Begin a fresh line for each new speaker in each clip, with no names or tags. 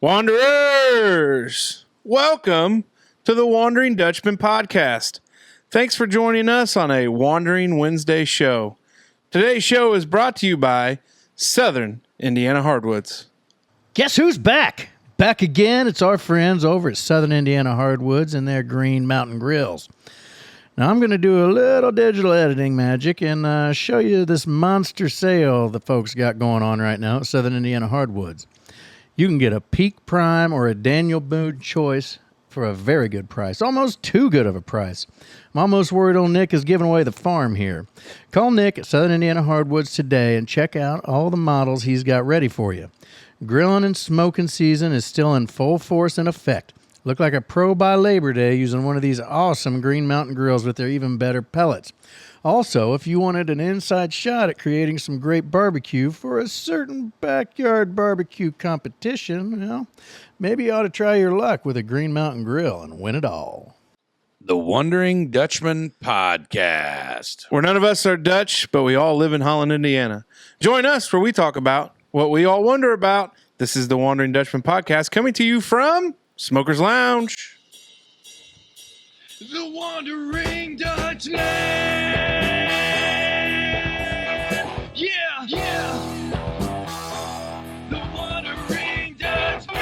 Wanderers, welcome to the Wondering Dutchmen podcast. Thanks for joining us on a Wandering Wednesday show. Today's show is brought to you by Southern Indiana Hardwoods.
Guess who's back? Back again. It's our friends over at Southern Indiana Hardwoods and their Green Mountain Grills. Now, I'm going to do a little digital editing magic and show you this monster sale the folks got going on right now at Southern Indiana Hardwoods. You can get a Peak Prime or a Daniel Boone choice for a very good price, almost too good of a price. I'm almost worried old Nick is giving away the farm here. Call Nick at Southern Indiana Hardwoods today and check out all the models he's got ready for you. Grilling and smoking season is still in full force and effect. Look like a pro by Labor Day using one of these awesome Green Mountain grills with their even better pellets. Also, if you wanted an inside shot at creating some great barbecue for a certain backyard barbecue competition, well, maybe you ought to try your luck with a Green Mountain grill and win it all.
The Wondering Dutchmen podcast.
Where none of us are Dutch, but we all live in Holland, Indiana. Join us where we talk about what we all wonder about. This is the Wandering Dutchmen podcast coming to you from Smoker's Lounge.
The Wandering Dutchmen. Yeah. The Wandering Dutchmen.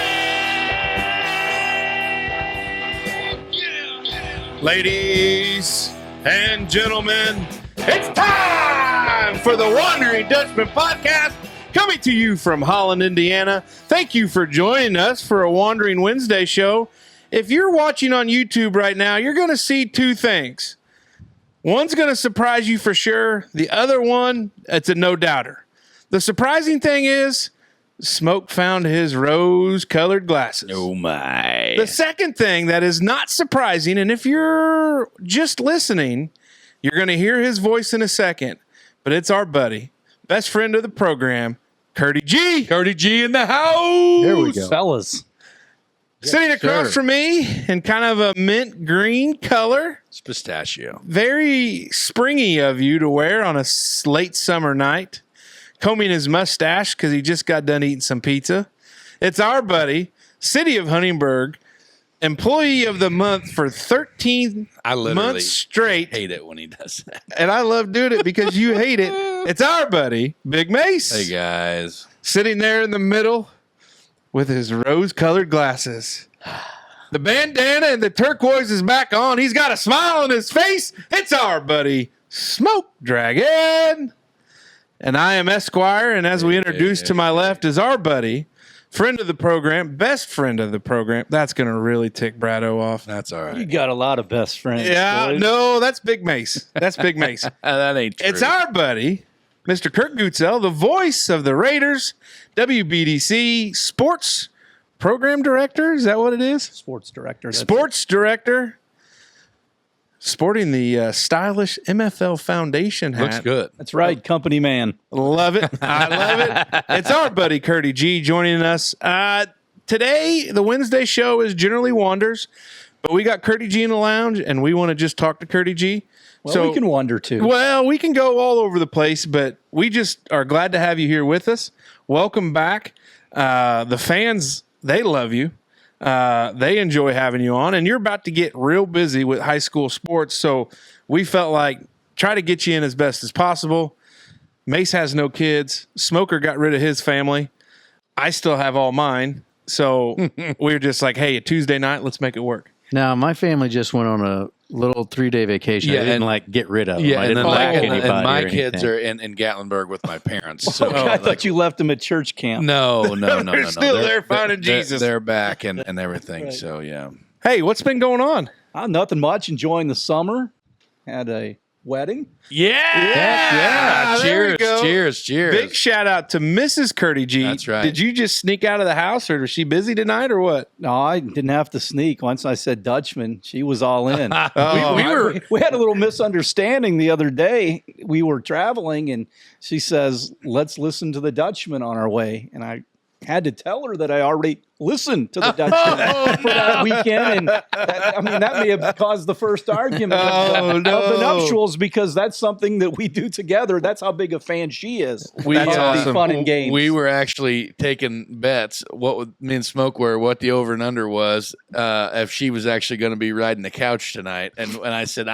Yeah.
Ladies and gentlemen, it's time for the Wandering Dutchmen podcast, coming to you from Holland, Indiana. Thank you for joining us for a Wandering Wednesday show. If you're watching on YouTube right now, you're going to see two things. One's going to surprise you for sure. The other one, it's a no-doubter. The surprising thing is, Smoke found his rose-colored glasses.
Oh, my.
The second thing that is not surprising, and if you're just listening, you're going to hear his voice in a second, but it's our buddy, best friend of the program, Curdy G.
Curdy G in the house.
There we go.
Fellas.
Sitting across from me in kind of a mint green color.
It's pistachio.
Very springy of you to wear on a late summer night. Combing his mustache because he just got done eating some pizza. It's our buddy, City of Huntingburg, Employee of the Month for 13 months straight.
Hate it when he does that.
And I love doing it because you hate it. It's our buddy, Big Mace.
Hey, guys.
Sitting there in the middle with his rose-colored glasses. The bandana and the turquoise is back on. He's got a smile on his face. It's our buddy, Smoke Dragon. And I am Esquire, and as we introduced to my left is our buddy, friend of the program, best friend of the program. That's going to really tick Brado off.
That's all right.
You got a lot of best friends.
Yeah,
boys.
no, that's Big Mace. That's Big Mace.
That ain't true.
It's our buddy, Mr. GUTGSELL, the voice of the Raiders, WBDC Sports Program Director. Is that what it is?
Sports director.
Sports Director. Sporting the stylish MFL Foundation hat.
Looks good.
That's right. Company man.
Love it. I love it. It's our buddy, Curdy G, joining us. Today, the Wednesday show is generally Wanders, but we got Curdy G in the lounge, and we want to just talk to Curdy G.
Well, we can wander too.
Well, we can go all over the place, but we just are glad to have you here with us. Welcome back. The fans, they love you. They enjoy having you on, and you're about to get real busy with high school sports, so we felt like try to get you in as best as possible. Mace has no kids. Smoker got rid of his family. I still have all mine, so we were just like, hey, a Tuesday night, let's make it work.
Now, my family just went on a little 3-day vacation.
Yeah,
I didn't
and-
get rid of them.
Yeah,
I
and
didn't
then
lack
and
anybody
my
or
kids
anything.
are in Gatlinburg with my parents. So
I thought you left them at church camp.
No.
They're still there finding Jesus.
They're back and everything.
Right.
So yeah.
Hey, what's been going on?
Nothing much. Enjoying the summer. Had a wedding.
Yeah. There we
Cheers.
go.
Cheers.
Big shout out to Mrs. Curdy G.
That's right.
Did you just sneak out of the house, or was she busy tonight, or what?
No, I didn't have to sneak. Once I said Dutchman, she was all in.
Oh,
we had a little misunderstanding the other day. We were traveling, and she says, "Let's listen to the Dutchman on our way." And I had to tell her that I already listen to the Dutchmen for that weekend. And that may have caused the first argument of the nuptials, because that's something that we do together. That's how big a fan she is.
That's awesome.
Fun and games.
We were actually taking bets. Me and Smoke were what the over and under was if she was actually going to be riding the couch tonight. And I said,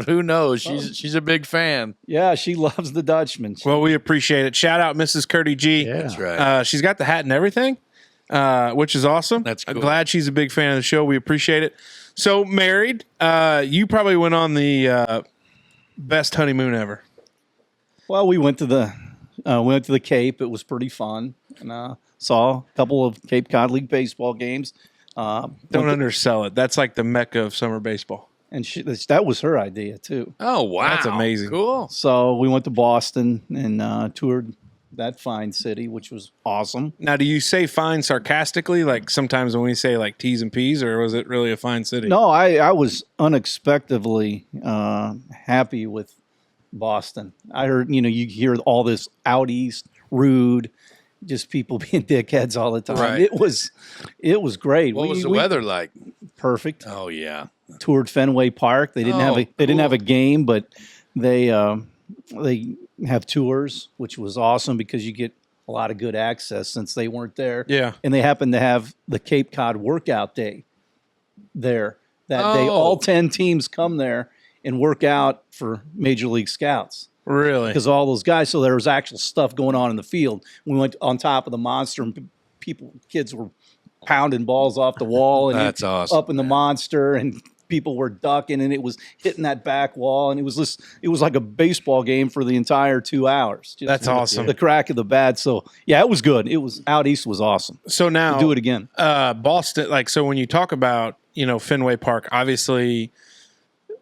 who knows? She's a big fan.
Yeah, she loves the Dutchmen.
Well, we appreciate it. Shout out Mrs. Curdy G.
Yeah.
That's right.
She's got the hat and everything, which is awesome.
That's cool.
I'm glad she's a big fan of the show. We appreciate it. So, married, you probably went on the best honeymoon ever.
Well, we went to the Cape. It was pretty fun, and saw a couple of Cape Cod League baseball games.
Don't undersell it. That's like the mecca of summer baseball.
And that was her idea too.
Oh, wow.
That's amazing.
Cool.
So we went to Boston and toured that fine city, which was awesome.
Now, do you say fine sarcastically, like sometimes when we say like T's and P's, or was it really a fine city?
No, I was unexpectedly happy with Boston. I heard, you hear all this out east, rude, just people being dickheads all the time.
Right.
It was great.
What was the weather like?
Perfect.
Oh, yeah.
Toured Fenway Park. They didn't have a game, but they have tours, which was awesome because you get a lot of good access since they weren't there.
Yeah.
And they happened to have the Cape Cod workout day there that day. All 10 teams come there and work out for Major League Scouts.
Really?
Because all those guys, so there was actual stuff going on in the field. We went on top of the monster and kids were pounding balls off the wall and
That's awesome,
up in the monster, and people were ducking, and it was hitting that back wall, and it was like a baseball game for the entire 2 hours.
That's awesome.
The crack of the bat. So yeah, it was good. It was out east was awesome.
So now
We'll do it again.
Boston, like, so when you talk about, Fenway Park, obviously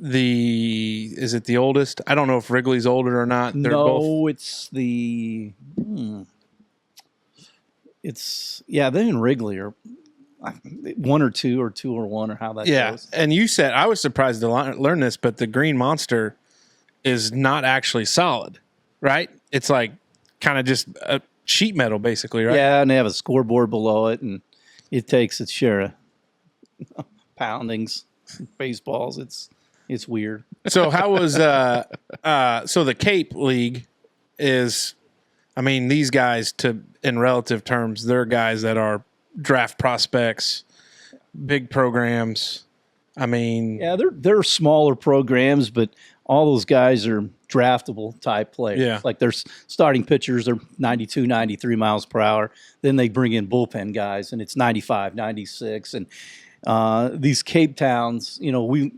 is it the oldest? I don't know if Wrigley's older or not. They're both.
It's the. They and Wrigley are 1 or 2 or 2 or 1 or how that goes.
And you said, I was surprised to learn this, but the Green Monster is not actually solid, right? It's like kind of just a sheet metal, basically, right?
Yeah, and they have a scoreboard below it, and it takes its share of poundings, baseballs. It's weird.
So how was so the Cape League is, these guys, in relative terms, they're guys that are draft prospects, big programs.
Yeah, they're smaller programs, but all those guys are draftable type players.
Yeah.
Like their starting pitchers are 92, 93 miles per hour. Then they bring in bullpen guys, and it's 95, 96. And these Cape Towns, we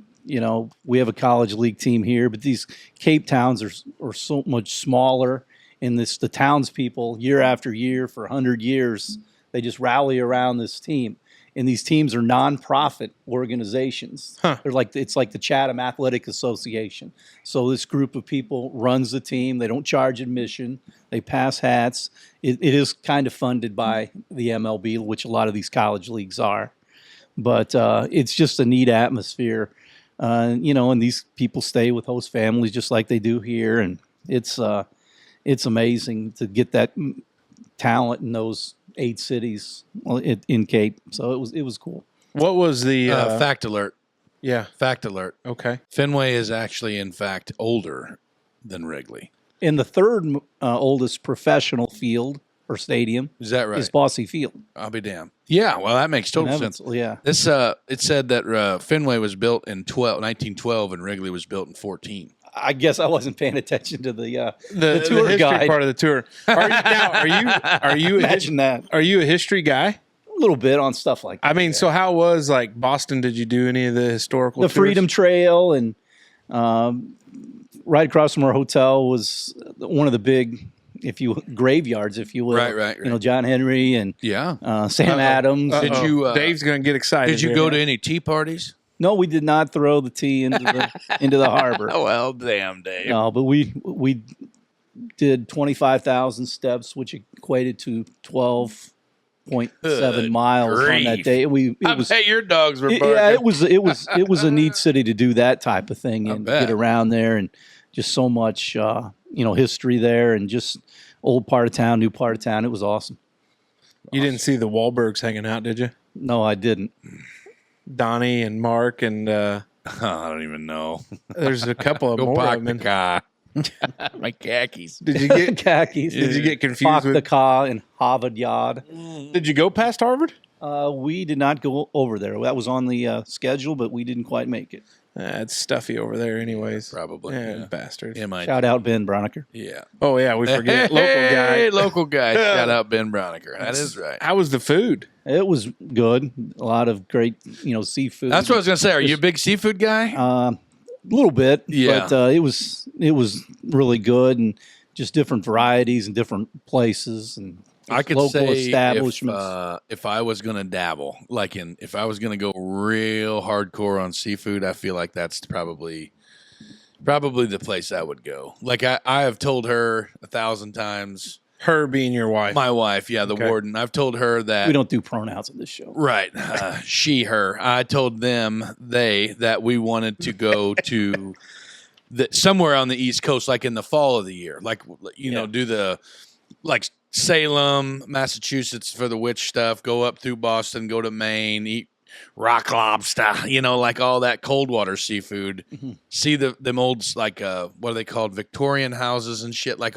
have a college league team here, but these Cape Towns are so much smaller. And the townspeople, year after year for 100 years, they just rally around this team. And these teams are nonprofit organizations.
Huh.
It's like the Chatham Athletic Association. So this group of people runs the team. They don't charge admission. They pass hats. It is kind of funded by the MLB, which a lot of these college leagues are. But it's just a neat atmosphere. And these people stay with host families just like they do here. And it's amazing to get that talent in those 8 cities in Cape. So it was cool.
What was the
fact alert?
Yeah.
Fact alert.
Okay.
Fenway is actually, in fact, older than Wrigley.
And the third oldest professional field or stadium
Is that right?
is Bosse Field.
I'll be damned. Yeah, well, that makes total sense.
Yeah.
This it said that Fenway was built in 1912 and Wrigley was built in 14.
I guess I wasn't paying attention to the
the
tour
history
guide.
part of the tour. Are you
Imagine that.
Are you a history guy?
A little bit on stuff like that.
So how was like Boston? Did you do any of the historical
The
tours?
Freedom Trail, and right across from our hotel was one of the big, graveyards, if you will.
Right.
John Henry and
Yeah.
Sam Adams.
Did you?
Dave's gonna get excited.
Did you
here.
go to any tea parties?
No, we did not throw the tea into the harbor.
Oh well, damn, Dave.
No, but we did 25,000 steps, which equated to 12.7 miles on that day.
I bet your dogs were barking.
Yeah, it was a neat city to do that type of thing and
bet.
get around there, and just so much history there, and just old part of town, new part of town. It was awesome.
You didn't see the Wahlbergs hanging out, did you?
No, I didn't.
Donnie and Mark and
I don't even know.
there's a couple of
Go
more
park
of
the
them.
car. My khakis.
Did you get
Khakis.
Did you get confused
Park the
with?
car in Harvard Yard.
Did you go past Harvard?
We did not go over there. That was on the schedule, but we didn't quite make it.
It's stuffy over there, anyways.
Probably.
Yeah,
Yeah.
bastards.
MIT.
Shout out Ben Broniker.
Yeah.
Oh yeah, we forget
Hey,
local guy.
local guy. Shout out Ben Broniker. That is right.
How was the food?
It was good. A lot of great, seafood.
That's what I was gonna say. Are you a big seafood guy?
A little bit,
Yeah.
but it was really good, and just different varieties and different places and
I could
local
say
establishments.
if I was gonna dabble, if I was gonna go real hardcore on seafood, I feel like that's probably the place I would go. Like I have told her 1,000 times.
Her being your wife.
My wife, yeah, the
Okay.
warden. I've told her that
We don't do pronouns in this show.
right. She, her. I told them that we wanted to go to somewhere on the East Coast, like in the fall of the year, do the Salem, Massachusetts for the witch stuff. Go up through Boston, go to Maine, eat rock lobster. Like all that cold water seafood.
Mm-hmm.
See them old what are they called? Victorian houses and shit, like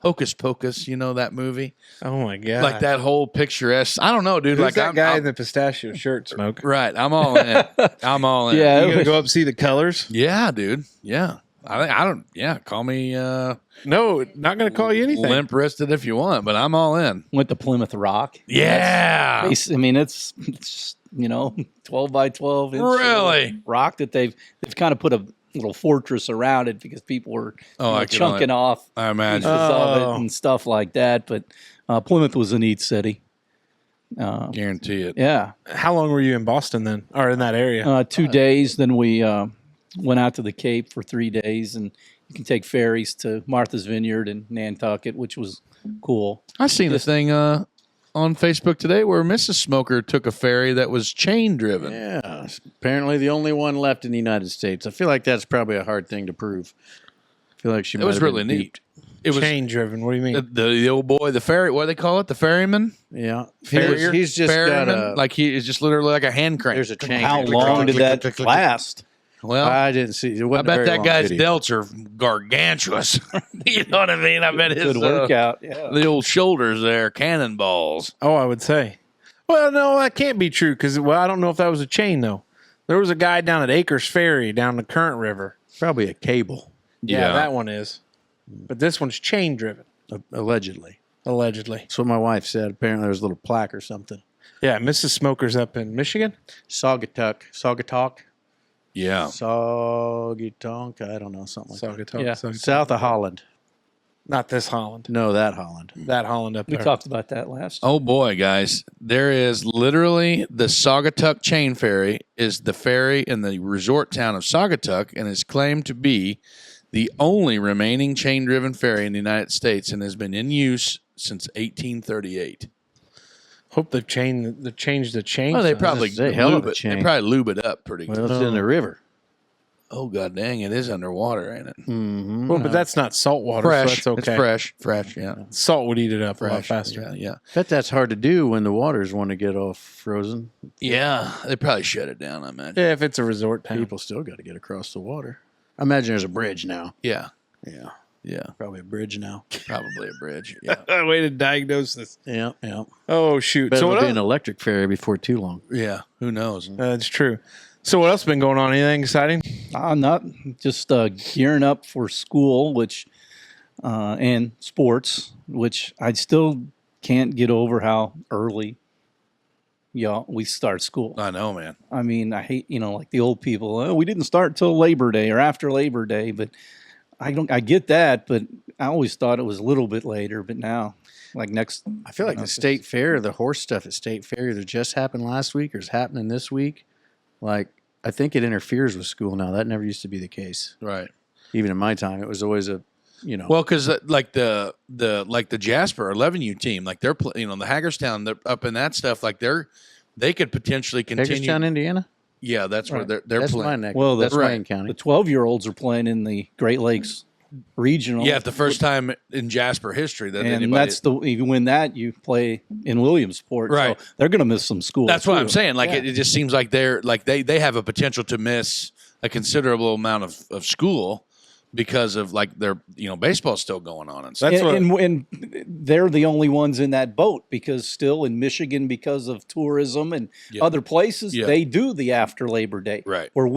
Hocus Pocus. You know that movie?
Oh my god!
Like that whole picturesque. I don't know, dude.
Who's
like
that guy
I'm,
in the pistachio shirt? Smoke.
right. I'm all in. I'm all in.
Yeah.
You gonna go up and see the colors?
Yeah, dude. Yeah. I don't. Yeah. Call me
No, not gonna call you anything.
limp wristed if you want, but I'm all in.
Went to Plymouth Rock.
Yeah.
I mean, it's 12 by 12 inch
Really?
rock that they've kind of put a little fortress around it because people were
I can
chunking off
I
pieces
imagine.
of
Oh.
it and stuff like that. But Plymouth was a neat city.
Guarantee it.
Yeah.
How long were you in Boston then, or in that area?
2 days. Then we went out to the Cape for 3 days, and you can take ferries to Martha's Vineyard and Nantucket, which was cool.
I seen a thing on Facebook today where Mrs. Smoker took a ferry that was chain driven.
Yeah, apparently the only one left in the United States. I feel like that's probably a hard thing to prove. I feel like she.
It was
might have
really
been
neat. It was
Chain driven. What do you mean?
the old boy, the ferry. What do they call it? The ferryman.
Yeah,
Farrier?
he's just got
Ferryman.
a.
Like he is just literally like a hand crank.
There's a chain.
How
Click,
long
click,
did
click,
that
click, click, click.
last?
well,
I didn't see. It
I
wasn't a
bet
very
that
long
guy's
video.
delts are gargantuous. You know what I mean? I bet his
Good workout. Yeah.
the old shoulders there, cannonballs.
Oh, I would say. Well, no, that can't be true because I don't know if that was a chain though. There was a guy down at Acres Ferry down the Current River.
Probably a cable,
Yeah, that one is. But this one's chain driven,
allegedly.
allegedly.
That's what my wife said. Apparently, there's a little plaque or something.
Yeah, Mrs. Smoker's up in Michigan.
Saugatuck,
Yeah.
Saugatonk. I don't know, something like that.
Saugatuck,
Yeah.
Saugatuck.
South of Holland.
Not this Holland.
No, that Holland.
That Holland up
We
there.
talked about that last.
Oh boy, guys, there is literally the Saugatuck Chain Ferry is the ferry in the resort town of Saugatuck and is claimed to be the only remaining chain-driven ferry in the United States and has been in use since 1838.
Hope they've changed the chain.
Well, they
size.
probably
They hell of a
lube it.
chain.
They probably lube it up pretty good.
Well, it's in the river.
Oh god dang, it is underwater, ain't it?
Mm-hmm.
Well, but that's not salt water,
Fresh.
so that's okay.
It's fresh. Yeah,
Salt would eat it up a lot
fresh.
faster.
Yeah.
Bet that's hard to do when the waters want to get all frozen.
Yeah, they probably shut it down. I imagine.
Yeah, if it's a resort town.
People still got to get across the water. I imagine there's a bridge now.
Yeah,
Yeah,
yeah,
probably a bridge now.
probably a bridge. Yeah,
Way to diagnose this.
Yeah, yeah.
Oh shoot!
Bet
So
it'll
what
be
else?
an electric ferry before too long.
yeah. Who knows?
That's true. So what else has been going on? Anything exciting?
Not just gearing up for school, which and sports, which I still can't get over how early, we start school.
I know, man.
I mean, I hate like the old people. Oh, we didn't start till Labor Day or after Labor Day, but I get that, but I always thought it was a little bit later. But now, like next,
I feel like the state fair, the horse stuff at state fair, either just happened last week or is happening this week. Like, I think it interferes with school now. That never used to be the case.
Right.
Even in my time, it was always a,
Well, because like the Jasper 11U team, like they're the Hagerstown, they're up in that stuff. Like they could potentially continue.
Hagerstown, Indiana.
Yeah, that's where
Right.
they're
That's my
playing.
neck.
Well,
that's
right.
Wayne County.
the 12-year-olds are playing in the Great Lakes regional.
Yeah, the first time in Jasper history that
and
anybody.
that's if you win that, you play in Williamsport.
Right.
So they're going to miss some school.
That's what I'm
too.
saying. Like
Yeah.
it just seems like they have a potential to miss a considerable amount of school because of like their baseball's still going on and stuff.
And they're the only ones in that boat because still in Michigan, because of tourism and other places, they do the after Labor Day.
Right.
Where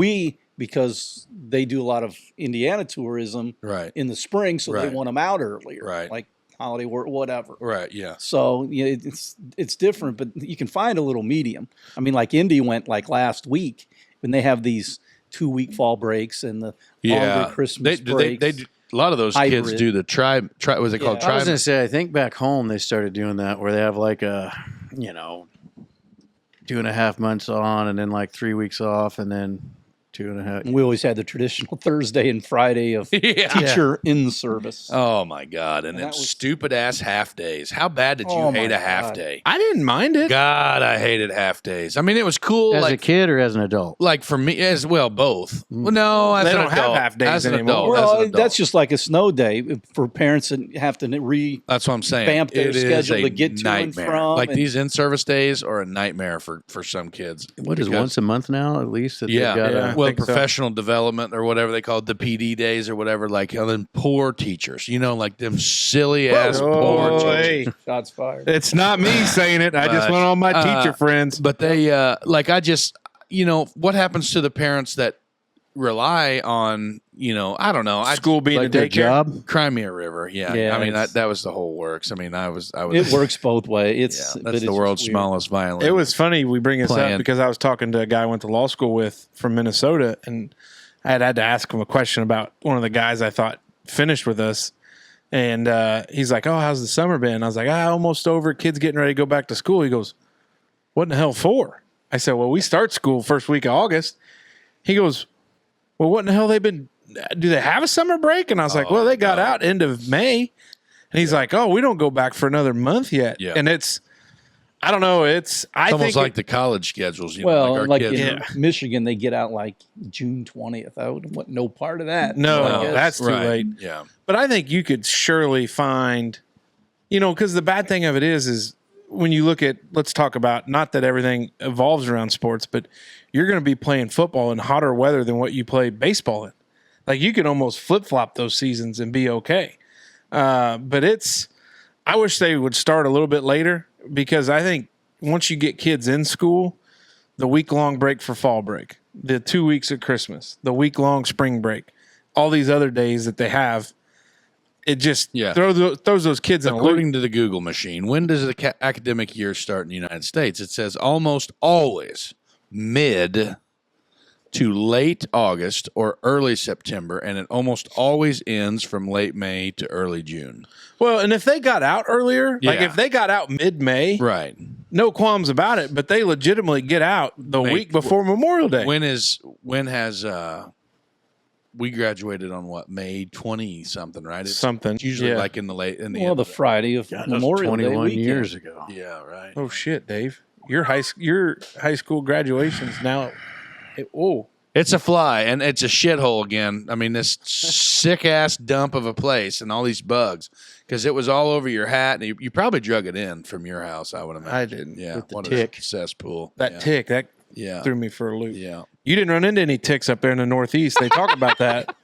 because they do a lot of Indiana tourism in the spring, so they want them out earlier.
Right.
Like holiday work, whatever.
Right. Yeah.
So it's different, but you can find a little medium. I mean, like Indy went like last week when they have these 2-week fall breaks and the longer Christmas breaks.
They a lot of those kids do the tribe. Was it called
I
tribe?
was going to say, I think back home they started doing that where they have like a, 2.5 months on and then like 3 weeks off and then 2.5.
We always had the traditional Thursday and Friday of teacher in service.
Oh my God! And then stupid ass half days. How bad did you hate a half day?
I didn't mind it.
God, I hated half days. I mean, it was cool.
As a kid or as an adult?
Like for me as well, both. Well, no, as
They
an
don't have
adult.
half days
as an
anymore.
adult. as an
Well,
adult.
that's just like a snow day for parents that have to
That's what I'm saying.
vamp their
It is
schedule
a
to get to and
nightmare.
from.
Like
and-
these in-service days are a nightmare for some kids.
What is
Because-
once a month now at least? That
Yeah,
they've got
yeah.
well,
think so.
professional development or whatever they call it, the PD days or whatever. Like, and then poor teachers, like them silly ass poor
Oh,
teachers.
hey.
shots fired.
It's not me saying it. I just
But,
went on my teacher friends.
But they, what happens to the parents that rely on, I don't know,
School being a
like their
daycare.
job?
Crimea River. Yeah,
Yeah,
I mean
it's-
that was the whole works. I mean, I was.
It works both ways.
Yeah,
But
that's
it's
the world's
just weird.
smallest violin.
It was funny we bring this
Plan.
up because I was talking to a guy I went to law school with from Minnesota, and I had to ask him a question about one of the guys I thought finished with us. And he's like, "Oh, how's the summer been?" I was like, almost over. Kids getting ready to go back to school." He goes, "What in the hell for?" I said, "Well, we start school first week of August." He goes, "Well, what in the hell they been? Do they have a summer break?" And I was like, "Well, they got out end of May." And he's like, "Oh, we don't go back for another month yet."
Yeah.
And I don't know. It's
almost
think
like the college schedules.
Well,
our
like
kids.
in Michigan, they get out like June 20th. I would want no part of that.
No,
I guess.
that's too
Right.
late.
Yeah.
But I think you could surely find, because the bad thing of it is when you look at, let's talk about, not that everything evolves around sports, but you're going to be playing football in hotter weather than what you play baseball in. Like you can almost flip flop those seasons and be okay. But I wish they would start a little bit later because I think once you get kids in school, the week-long break for fall break, the 2 weeks at Christmas, the week-long spring break, all these other days that they have, it just throws those kids in a loop.
According to the Google machine, when does the academic year start in the United States? It says almost always mid to late August or early September, and it almost always ends from late May to early June.
Well, and if they got out earlier, like
Yeah.
if they got out mid-May,
Right.
no qualms about it, but they legitimately get out the week before Memorial Day.
When has we graduated on what, May 20 something, right?
Something,
It's usually
yeah.
like in the end
Well, the
of
Friday of Memorial Day
21
weekend.
years ago.
yeah, right.
Oh, shit, Dave. Your high school graduation's now
It's a fly, and it's a shithole again. I mean, this sick-ass dump of a place and all these bugs, because it was all over your hat, and you probably drug it in from your house, I would imagine.
I didn't.
Yeah,
With the
what
tick.
a cesspool.
that tick, that
Yeah.
threw me for a loop.
Yeah.
You didn't run into any ticks up there in the Northeast. They talk about that.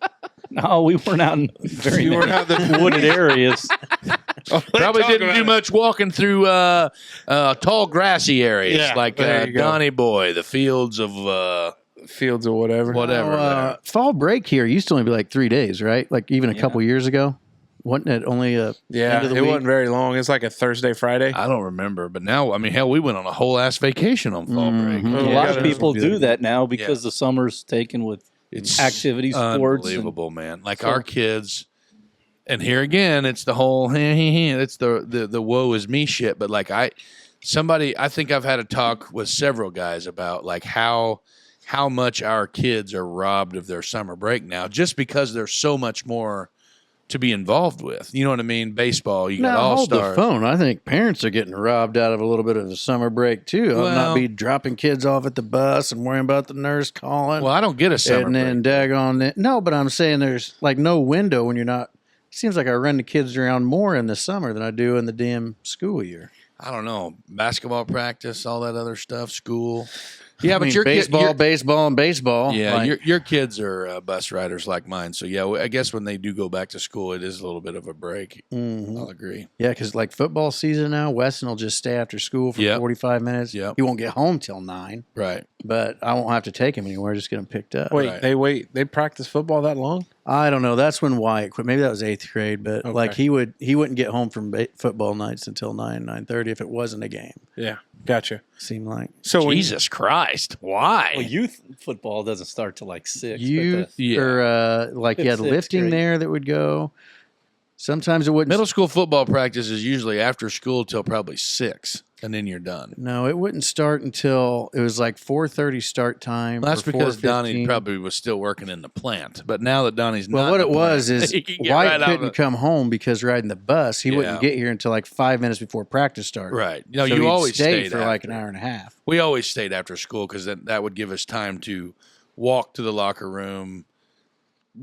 No, we weren't out in very
You weren't
many
out the
wooded areas.
Probably didn't do much walking through tall, grassy areas
Yeah,
like
there you go.
Donny Boy, the fields of
Fields or whatever.
whatever. there.
Fall break here used to only be like 3 days, right? Like even a couple years ago. Wasn't it only a
Yeah,
end of the
it
week?
wasn't very long. It's like a Thursday, Friday.
I don't remember, but now, I mean, hell, we went on a whole ass vacation on fall break.
Mhm.
A
Yeah,
lot
that
of
is
people
good.
do that now because the summer's taken with
It's
activities, sports. and-
unbelievable, man. Like our kids, and here again, it's the whole it's the woe is me shit. But like I think I've had a talk with several guys about like how much our kids are robbed of their summer break now, just because there's so much more to be involved with. You know what I mean? Baseball, you got
Now,
all
hold the
stars.
phone. I think parents are getting robbed out of a little bit of a summer break, too. I'll not be dropping kids off at the bus and worrying about the nurse calling.
Well, I don't get a summer
and then daggone. No, but I'm saying there's like no window when you're not. It seems like I run the kids around more in the summer than I do in the damn school year.
I don't know, basketball practice, all that other stuff, school. Yeah, but your
baseball, and baseball.
Yeah,
like,
your kids are bus riders like mine. So yeah, I guess when they do go back to school, it is a little bit of a break. I'll agree.
Yeah, because like football season now, Weston will just stay after school for 45 minutes.
Yep.
He won't get home till 9.
Right.
But I won't have to take him anywhere. Just get him picked up.
They practice football that long?
I don't know. That's when Wyatt quit. Maybe that was 8th grade. But like he wouldn't get home from football nights until 9:30 if it wasn't a game.
Yeah, gotcha.
Seemed like.
So
Jesus Christ, why?
Well, youth football doesn't start till like 6.
Youth or like you had lifting there that would go. Sometimes it wouldn't.
Middle school football practice is usually after school till probably 6, and then you're done.
No, it wouldn't start until it was like 4:30 start time.
Well, that's because
4:15.
Donnie probably was still working in the plant. But now that Donnie's not,
well, what
in
it
the
was
plant,
is
he can get
White
right
couldn't come home because riding the bus, he wouldn't
Yeah.
get here until like 5 minutes before practice started.
Right. No,
So
you
he'd
always
stay
stayed
for like an
after.
hour and a half.
We always stayed after school because that would give us time to walk to the locker room,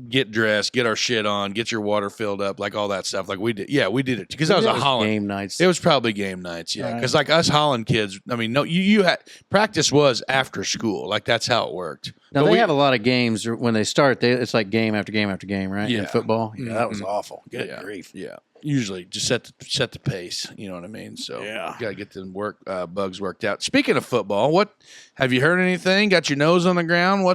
get dressed, get our shit on, get your water filled up, like all that stuff. Like we did. Yeah, we did it because that was a Holland
game nights.
It was probably game nights, yeah. Because like us Holland kids, I mean, no, you had practice was after school, like that's how it worked.
Now
But
they have a lot of games when they start. It's like game after game after game, right?
Yeah.
In football, yeah, that was awful. Good
yeah,
grief.
yeah. Usually just set the pace. You know what I mean? So
Yeah.
got to get the bugs worked out. Speaking of football, what have you heard anything? Got your nose on the ground?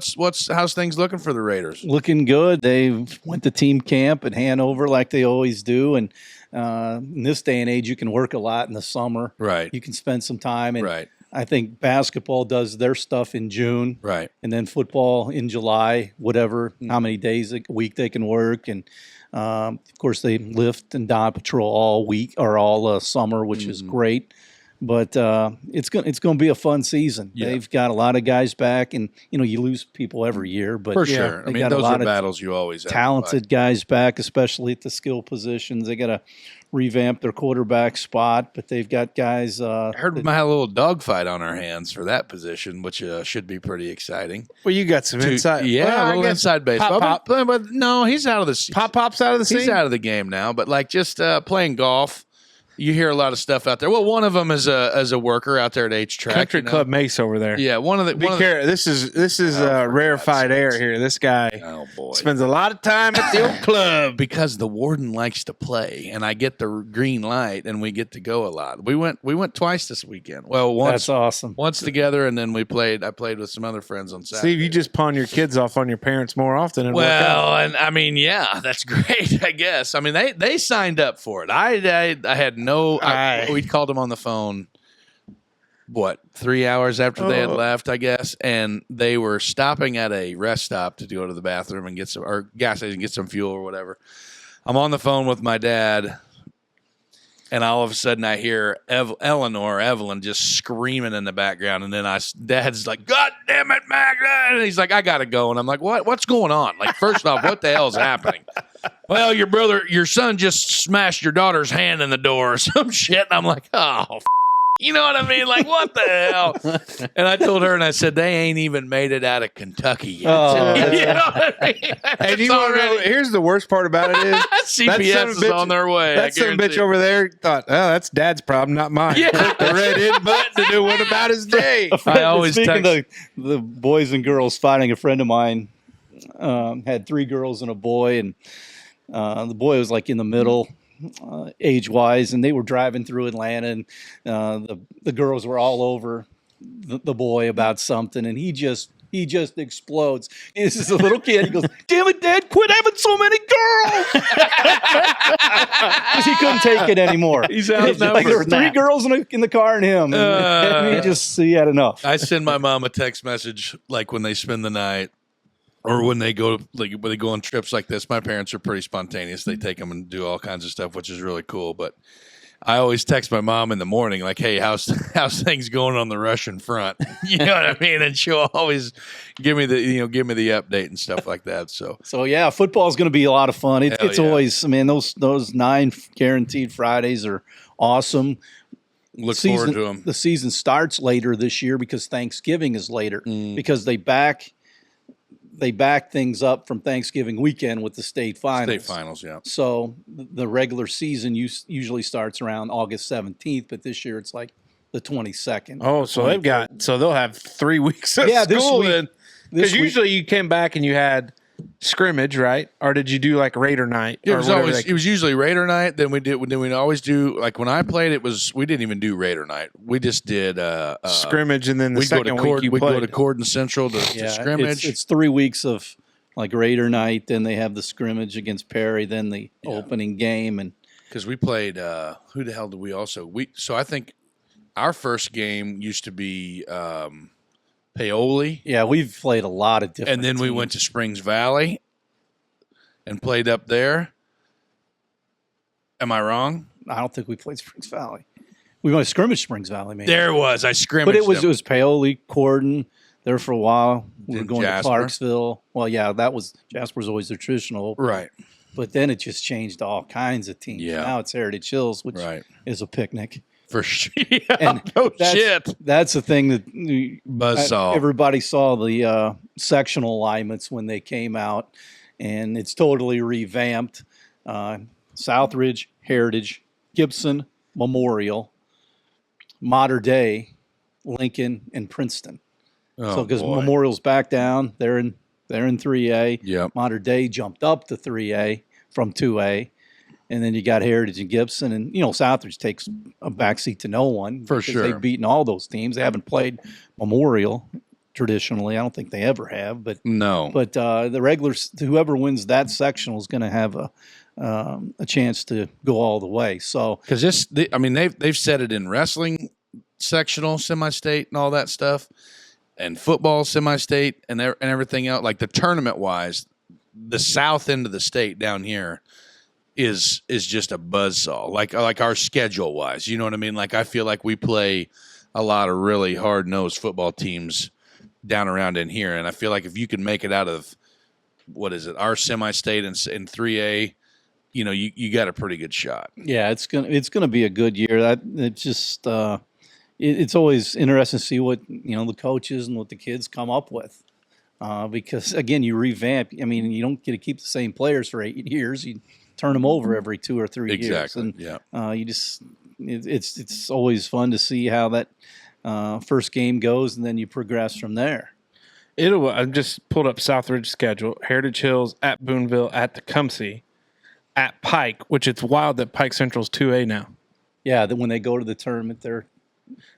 How's things looking for the Raiders?
Looking good. They went to team camp at Hanover like they always do, and in this day and age, you can work a lot in the summer.
Right.
You can spend some time, and
Right.
I think basketball does their stuff in June,
Right.
and then football in July, whatever, how many days a week they can work, and of course they lift and dive patrol all week or all summer, which is great. But it's going to be a fun season.
Yeah.
They've got a lot of guys back, and you lose people every year, but
For sure. I
they
mean,
got a
those
lot
are
of
battles you always have to
talented guys back, especially at the skill positions. They got to revamp their quarterback spot, but they've got guys.
I heard we might have a little dogfight on our hands for that position, which should be pretty exciting.
Well, you got some insight.
Yeah,
Well,
a
I
little
guess
inside baseball.
Pop.
But no, he's out of the
Pop's out of the scene.
He's out of the game now. But like just playing golf, you hear a lot of stuff out there. Well, one of them is a worker out there at H Track.
Country Club Mace over there.
Yeah, one of the.
This is rarefied air here. This guy
Oh boy.
spends a lot of time at the old club.
Because the warden likes to play, and I get the green light, and we get to go a lot. We went twice this weekend. Well, once
That's awesome.
once together, and then I played with some other friends on Saturday.
Steve, you just pawn your kids off on your parents more often. And work out.
Well, and I mean, yeah, that's great. I guess. I mean, they signed up for it. I had no. We called them on the phone. What, 3 hours after they had left, I guess, and they were stopping at a rest stop to go to the bathroom and get some or gas station, get some fuel or whatever. I'm on the phone with my dad, and all of a sudden I hear Evelyn just screaming in the background, and then Dad's like, "God damn it, Magda!" And he's like, "I gotta go," and I'm like, What's going on? Like, first off, what the hell's happening? Well, your son just smashed your daughter's hand in the door or some shit, and I'm like, oh. You know what I mean? Like, what the hell? And I told her, and I said, they ain't even made it out of Kentucky yet.
Oh,
you know what I mean?
Hey, do you want to know? Here's the worst part about it is
CPS is on their way.
That son of a bitch over there thought, oh, that's Dad's problem, not mine.
Yeah.
Click the red in button to do what about his day.
I always
Speaking
text.
of the boys and girls fighting, a friend of mine had 3 girls and a boy, and the boy was like in the middle. Age-wise, and they were driving through Atlanta, and the girls were all over the boy about something, and he just explodes. This is a little kid. He goes, "Damn it, Dad, quit having so many girls!" Because he couldn't take it anymore.
He's out
Like there were 3 girls in the car and him, and he had enough.
I send my mom a text message like when they spend the night. Or when they go on trips like this. My parents are pretty spontaneous. They take them and do all kinds of stuff, which is really cool. But I always text my mom in the morning, like, "Hey, how's things going on the Russian front?" You know what I mean? And she'll always give me the update and stuff like that. So
yeah, football is going to be a lot of fun. It's
yeah.
always, I mean, those 9 guaranteed Fridays are awesome.
look forward to them.
The season starts later this year because Thanksgiving is later because they back things up from Thanksgiving weekend with the state finals.
State finals, yeah.
So the regular season usually starts around August 17th, but this year it's like the 22nd.
Oh, so they'll have 3 weeks of
this
school
week.
then. Because usually you came back and you had scrimmage, right? Or did you do like Raider night?
It was usually Raider night. Then we'd always do, like when I played, we didn't even do Raider night. We just did
scrimmage, and then the second week
we'd go to Corden Central to scrimmage.
It's 3 weeks of like Raider night. Then they have the scrimmage against Perry. Then the opening game, and
because we played, who the hell did we also so I think our first game used to be Paoli.
Yeah, we've played a lot of different.
And then we went to Springs Valley and played up there. Am I wrong?
I don't think we played Springs Valley. We went to scrimmage Springs Valley, maybe.
There was. I scrimmaged.
But it was Paoli, Corden there for a while. We were going
Jasper.
to Clarksville. Well, yeah, Jasper's always the traditional.
Right.
But then it just changed to all kinds of teams.
Yeah.
Now it's Heritage Hills, which is a picnic.
For sure.
And
shit.
That's the thing that
Buzzsaw.
Everybody saw the sectional alignments when they came out, and it's totally revamped. Southridge, Heritage, Gibson, Memorial, Mater Dei, Lincoln, and Princeton. So because Memorial's back down, they're in 3A.
Yep.
Mater Dei jumped up to 3A from 2A. And then you got Heritage and Gibson, and Southridge takes a backseat to no one
for sure.
They've beaten all those teams. They haven't played Memorial traditionally. I don't think they ever have. But
no.
But the regulars, whoever wins that sectional is going to have a chance to go all the way. So
because they've said it in wrestling sectional, semi-state, and all that stuff, and football semi-state, and everything else. Like the tournament wise, the south end of the state down here is just a buzzsaw, like our schedule wise. You know what I mean? Like I feel like we play a lot of really hard nosed football teams down around in here, and I feel like if you can make it out of our semi-state in 3A, you got a pretty good shot.
Yeah, it's gonna be a good year. It's always interesting to see what the coaches and what the kids come up with, because again, you revamp. I mean, you don't get to keep the same players for 8 years. You turn them over every 2 or 3 years. And it's always fun to see how that first game goes, and then you progress from there.
I just pulled up Southridge schedule. Heritage Hills, at Boonville, at Tecumseh, at Pike, which it's wild that Pike Central's 2A now.
Yeah, when they go to the tournament, are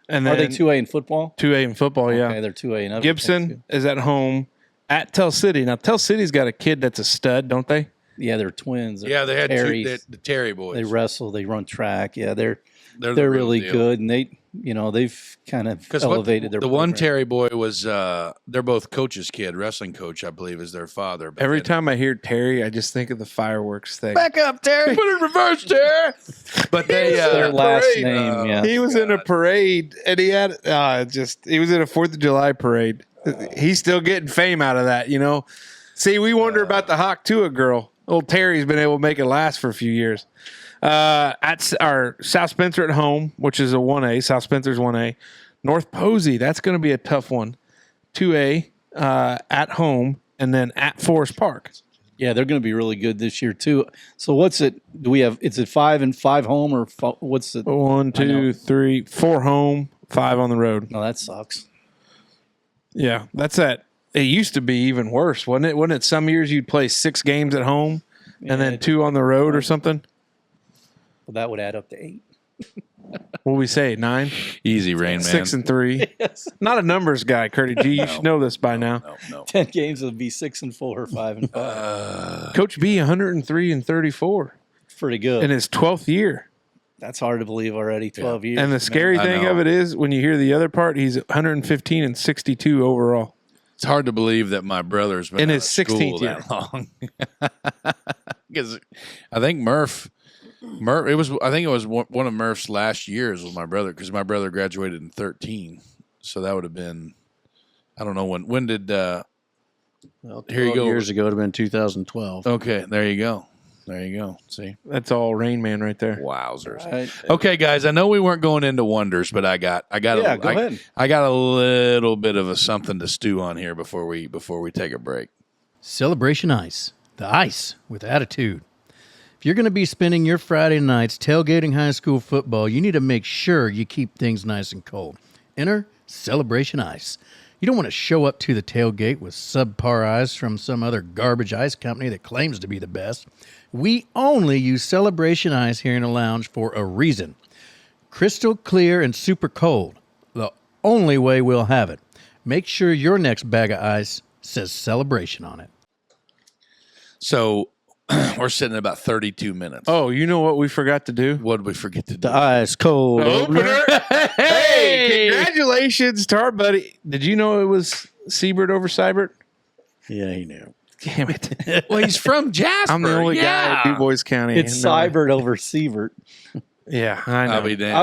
they 2A in football?
2A in football, yeah.
Okay, they're 2A in everything.
Gibson is at home at Tell City. Now, Tell City's got a kid that's a stud, don't they?
Yeah, they're twins.
They had the Terry boys.
They wrestle. They run track. Yeah, they're really good, and they've kind of elevated their.
The one Terry boy was they're both coach's kid, wrestling coach, I believe, is their father. But
every time I hear Terry, I just think of the fireworks thing.
Back up, Terry. Put it in reverse, Terry. But they
their last name. Yeah,
he was in a parade, and he had he was in a 4th of July parade. He's still getting fame out of that, See, we wonder about the Hawk Tua girl. Old Terry's been able to make it last for a few years. At our South Spencer at home, which is a 1A. South Spencer's 1A. North Posey, that's going to be a tough one. 2A at home, and then at Forest Park.
Yeah, they're going to be really good this year too. So what's it? Do we have? Is it 5 and 5 home, or what's it?
1, 2, 3, 4 home, 5 on the road.
No, that sucks.
Yeah, that's that. It used to be even worse, wasn't it? Wasn't it some years you'd play 6 games at home and then 2 on the road or something?
Well, that would add up to 8.
What we say, 9?
Easy, Rain Man.
6 and 3.
Yes.
Not a numbers guy, Curdy G. You should know this by now.
No.
10 games would be 6 and 4 or 5 and 5.
Coach B, 103 and 34
Pretty good.
in his 12th year.
That's hard to believe already. 12 years.
And the scary thing of it is, when you hear the other part, he's 115 and 62 overall.
It's hard to believe that my brother's been
in
out
his
of school
16th year
that long. Because I think Murph It was. I think it was one of Murph's last years with my brother because my brother graduated in 13, so that would have been. I don't know when. When did?
Well,
Here you
12
go.
years ago, it would have been 2012.
Okay, there you go. There you go. See,
That's all Rain Man right there.
wowzers.
Right.
Okay, guys, I know we weren't going into wonders, but I got
Yeah, go ahead.
I got a little bit of a something to stew on here before we take a break.
Celebration Ice, the ice with attitude. If you're going to be spending your Friday nights tailgating high school football, you need to make sure you keep things nice and cold. Enter Celebration Ice. You don't want to show up to the tailgate with subpar ice from some other garbage ice company that claims to be the best. We only use Celebration Ice here in the lounge for a reason. Crystal clear and super cold. The only way we'll have it. Make sure your next bag of ice says Celebration on it.
So we're sitting at about 32 minutes.
Oh, you know what we forgot to do?
What did we forget to do?
The ice cold
Opener. Hey, congratulations to our buddy. Did you know it was Siebert over Seibert?
Yeah, he knew.
Damn it.
Well, he's from Jasper.
I'm the only guy
Yeah.
in DuBois County.
It's
No.
Seibert over Sievert.
Yeah, I know.
I'll be damned.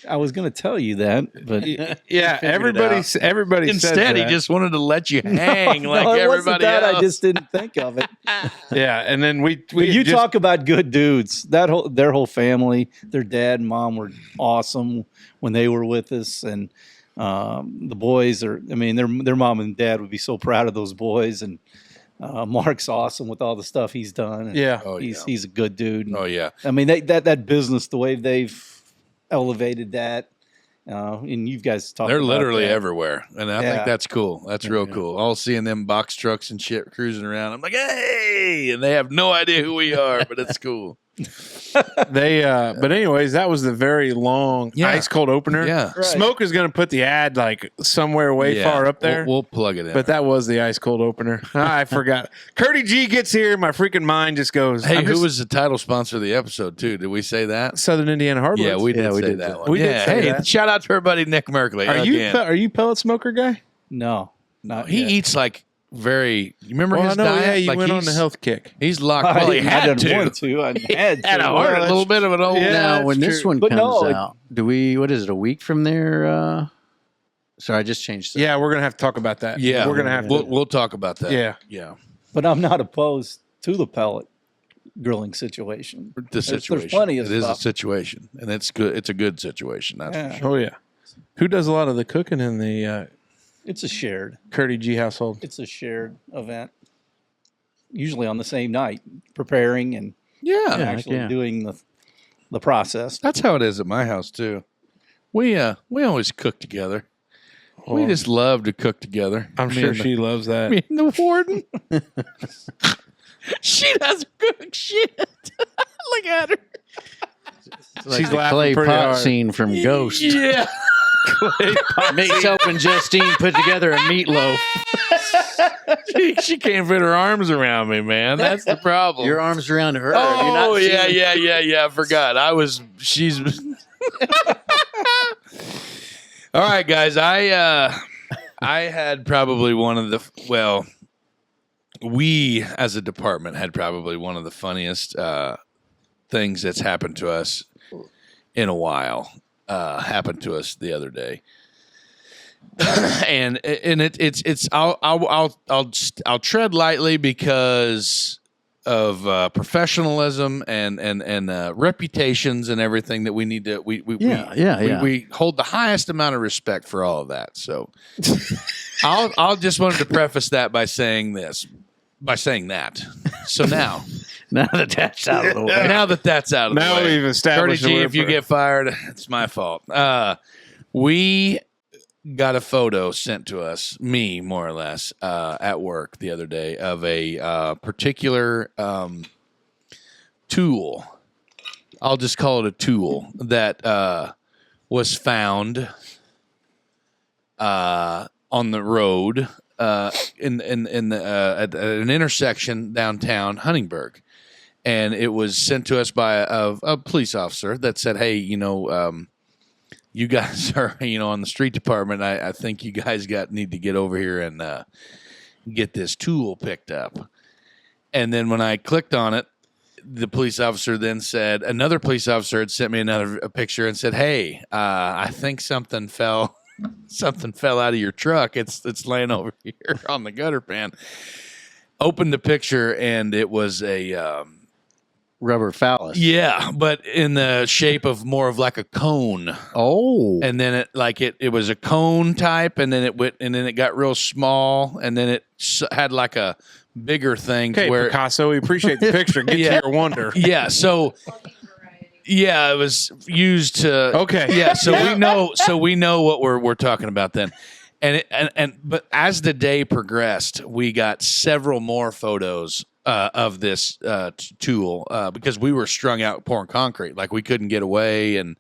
I was going to tell you that, but
Yeah, everybody said
Instead, he
that.
just wanted to let you hang like
no, it wasn't
everybody
that.
else.
I just didn't think of it.
Yeah, and then we
But you
just,
talk about good dudes. Their whole family, their dad and mom were awesome when they were with us, and the boys are. I mean, their mom and dad would be so proud of those boys. And Mark's awesome with all the stuff he's done. And
Yeah.
Oh,
he's a good dude. And,
Oh yeah.
I mean, that business, the way they've elevated that, and you guys talk.
They're
about
literally
that.
everywhere, and I
Yeah.
think that's cool. That's real cool. All seeing them box trucks and shit cruising around. I'm like, hey, and they have no idea who we are, but it's cool.
they but anyways, that was the very long
Yeah.
ice cold opener.
Yeah.
Right.
Smoke is going to put the ad like somewhere way
Yeah.
far up there.
We'll plug it in.
But that was the ice cold opener. I forgot. Curdy G gets here. My freaking mind just goes.
hey,
I'm
who
just-
was the title sponsor of the episode too? Did we say that?
Southern Indiana Hardwoods?
Yeah, we did
we
say
did
that
say
one.
We did
yeah,
say
hey,
that.
shout out to our buddy Nick Merkley.
Are you
again.
are you pellet smoker guy?
No, not
He
yet.
eats like very. You remember
Well, I
his
know.
diet?
Yeah, you
like
went on
he's-
the health kick.
He's locked.
I
Well, he
didn't- I
had
didn't
to.
want to. I had
Had
to.
a heart, a little bit of an old.
Yeah.
Now, when
that's
this
true.
one
But
comes
no,
out, what is it, a week from there? Sorry, I just changed it.
Yeah, we're gonna have to talk about that.
Yeah,
we're gonna have to.
We'll talk about that.
Yeah.
yeah.
But I'm not opposed to the pellet grilling situation.
The situation.
There's plenty of
It is a
stuff.
situation, and it's good. It's a good situation. That's for
Yeah.
sure.
Oh yeah. Who does a lot of the cooking in the
It's a shared.
Curdy G household?
It's a shared event. Usually on the same night, preparing and
Yeah,
actually
yeah.
doing the process.
that's how it is at my house too. We always cook together. We just love to cook together.
I'm
Me
sure
and the-
she loves that.
Me and the warden. She doesn't cook shit. Look at her.
She's
the
laughing
clay
pretty
pot
hard.
scene from Ghost.
Yeah.
Myself and Justine put together a meatloaf.
she can't fit her arms around me, man. That's the problem.
Your arms around her. Have you not
Oh
seen
yeah. I forgot. She's. All right, guys. I had probably one of the we as a department had probably one of the funniest things that's happened to us in a while. Happened to us the other day. and it's I'll tread lightly because of professionalism and reputations and everything that we need to we hold the highest amount of respect for all of that. So I'll just wanted to preface that by saying that. So now
that that's out of the way.
now that that's out of the
Now
way,
we've established
Curdy G,
a
if you
refer-
get fired, it's my fault. We got a photo sent to us, me more or less, at work the other day of a particular tool. I'll just call it a tool that was found on the road at an intersection downtown Huntingburg. And it was sent to us by a police officer that said, hey, you guys are, on the street department. I think you guys need to get over here and get this tool picked up. And then when I clicked on it, the police officer then said, another police officer had sent me a picture and said, "Hey, I think something fell out of your truck. It's laying over here on the gutter pan." Opened the picture and it was a
Rubber phallus.
yeah, but in the shape of more of like a cone.
Oh.
And then it was a cone type, and then it got real small, and then it had like a bigger thing.
Okay,
where
Picasso, we appreciate the picture. Get
Yeah.
to your wonder.
yeah, so yeah, it was used to
Okay.
yeah, so we know what we're talking about then. But as the day progressed, we got several more photos of this tool because we were strung out pouring concrete, like we couldn't get away, and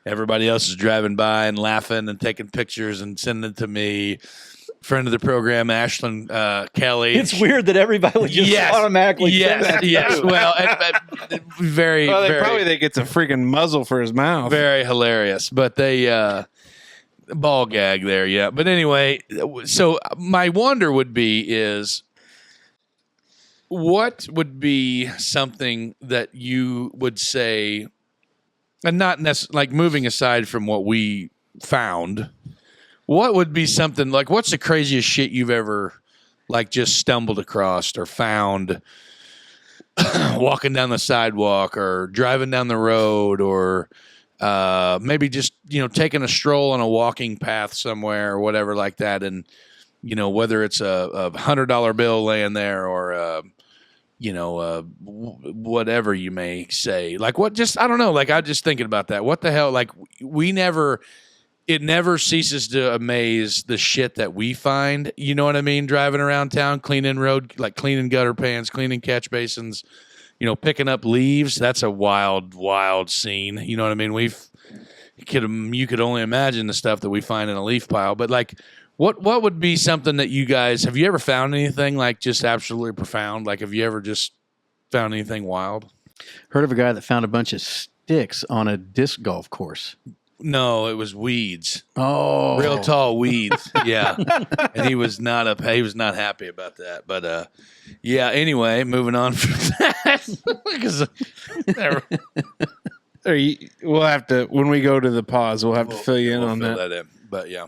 everybody else is driving by and laughing and taking pictures and sending it to me. Friend of the program, Ashlyn Kelly.
It's weird that everybody would just automatically send that.
Yes. Well, very,
Well,
very,
probably think it's a freaking muzzle for his mouth.
very hilarious. But they ball gag there, yeah. But anyway, so my wonder would be is what would be something that you would say, and not necessarily like moving aside from what we found, what would be something like, what's the craziest shit you've ever like just stumbled across or found walking down the sidewalk or driving down the road, or maybe just, taking a stroll on a walking path somewhere or whatever like that. And, whether it's a $100 bill laying there or, whatever you may say, like what, just, I don't know. Like, I'm just thinking about that. What the hell? Like it never ceases to amaze the shit that we find, you know what I mean? Driving around town, cleaning gutter pans, cleaning catch basins, picking up leaves. That's a wild, wild scene. You know what I mean? You could only imagine the stuff that we find in a leaf pile. But like, what would be something that you guys, have you ever found anything like just absolutely profound? Like, have you ever just found anything wild?
Heard of a guy that found a bunch of sticks on a disc golf course.
No, it was weeds.
Oh,
Real tall weeds. Yeah. And he was not happy about that. But yeah, anyway, moving on from that.
We'll have to, when we go to the pause, we'll have to fill you in on
fill
that.
in. But yeah.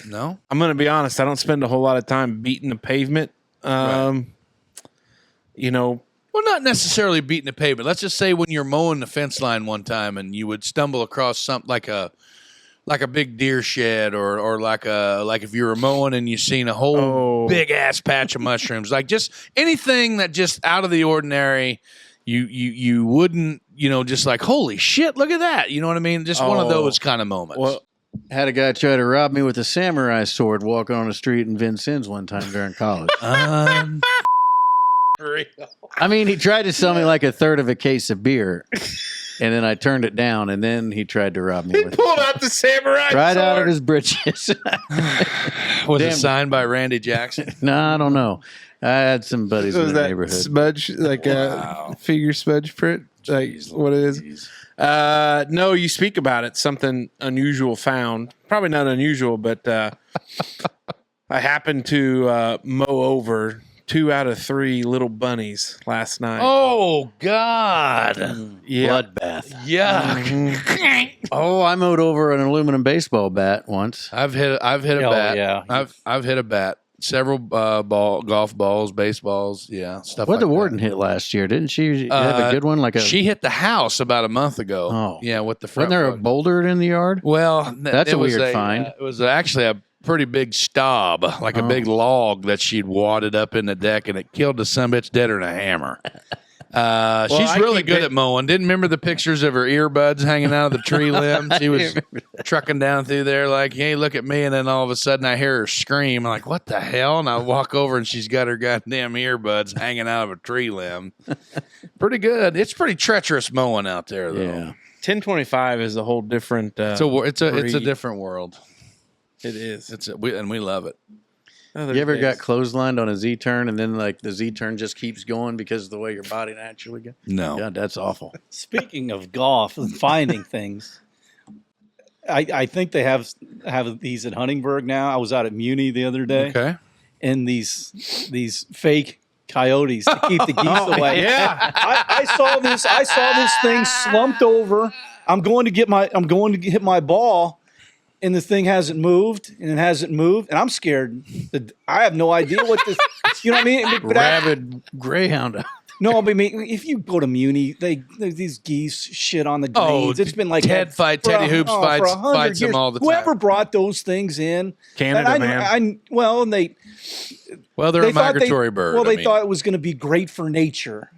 No?
I'm going to be honest. I don't spend a whole lot of time beating the pavement.
Right. Well, not necessarily beating the pavement. Let's just say when you're mowing the fence line one time and you would stumble across something like a big deer shed or like if you were mowing and you seen a whole big ass patch of mushrooms, like just anything that just out of the ordinary, you wouldn't, just like, holy shit, look at that. You know what I mean? Just one of those kind of moments.
Well, had a guy try to rob me with a samurai sword walking on the street in Vincennes one time during college. I mean, he tried to sell me like a third of a case of beer, and then I turned it down, and then he tried to rob me with it.
Pulled out the samurai
Right
sword.
out of his britches.
Was it signed by Randy Jackson?
No, I don't know. I had some buddies in
Was
the
that
neighborhood.
smudge, like a figure smudge print? Like what it is? No, you speak about it. Something unusual found. Probably not unusual, but I happened to mow over 2 out of 3 little bunnies last night.
Oh, God.
Yeah.
Bloodbath.
Yeah.
Oh, I mowed over an aluminum baseball bat once.
I've hit a bat.
Yeah.
I've hit a bat. Several golf balls, baseballs, yeah, stuff.
What
like
the
that.
warden hit last year? Didn't she have a good one?
She hit the house about a month ago.
Oh.
Yeah, with the front.
Wasn't there a
bug.
boulder in the yard?
Well,
That's a weird
a
find.
It was actually a pretty big stob, like a big log that she'd wadded up in the deck, and it killed the sumbitch deader than a hammer. She's
I
really
keep
good
it-
at mowing. Didn't remember the pictures of her earbuds hanging out of the tree limb. She was trucking down through there like, hey, look at me. And then all of a sudden I hear her scream. I'm like, what the hell? And I walk over and she's got her goddamn earbuds hanging out of a tree limb. Pretty good. It's pretty treacherous mowing out there, though.
Yeah.
1025 is a whole different.
It's a
breed.
different world.
It is.
And we love it.
Other
You ever got
things.
clotheslined on a Z-turn and then like the Z-turn just keeps going because of the way your body naturally goes?
No.
God, that's awful.
Speaking of golf and finding things, I think they have these at Huntingburg now. I was out at Muni the other day,
Okay.
and these fake coyotes to keep the geese away.
Yeah.
I saw this thing slumped over. I'm going to hit my ball, and the thing hasn't moved, and I'm scared. I have no idea what this. You know what I mean? But
Rabid greyhound.
no, but I mean, if you go to Muni, these geese shit on the greens. It's been like
Teddy Hoops
for
fights
100
them
years.
all the time.
Whoever brought those things in,
Canada,
and
man.
They're a migratory bird.
Well, they thought it was going to be great for nature.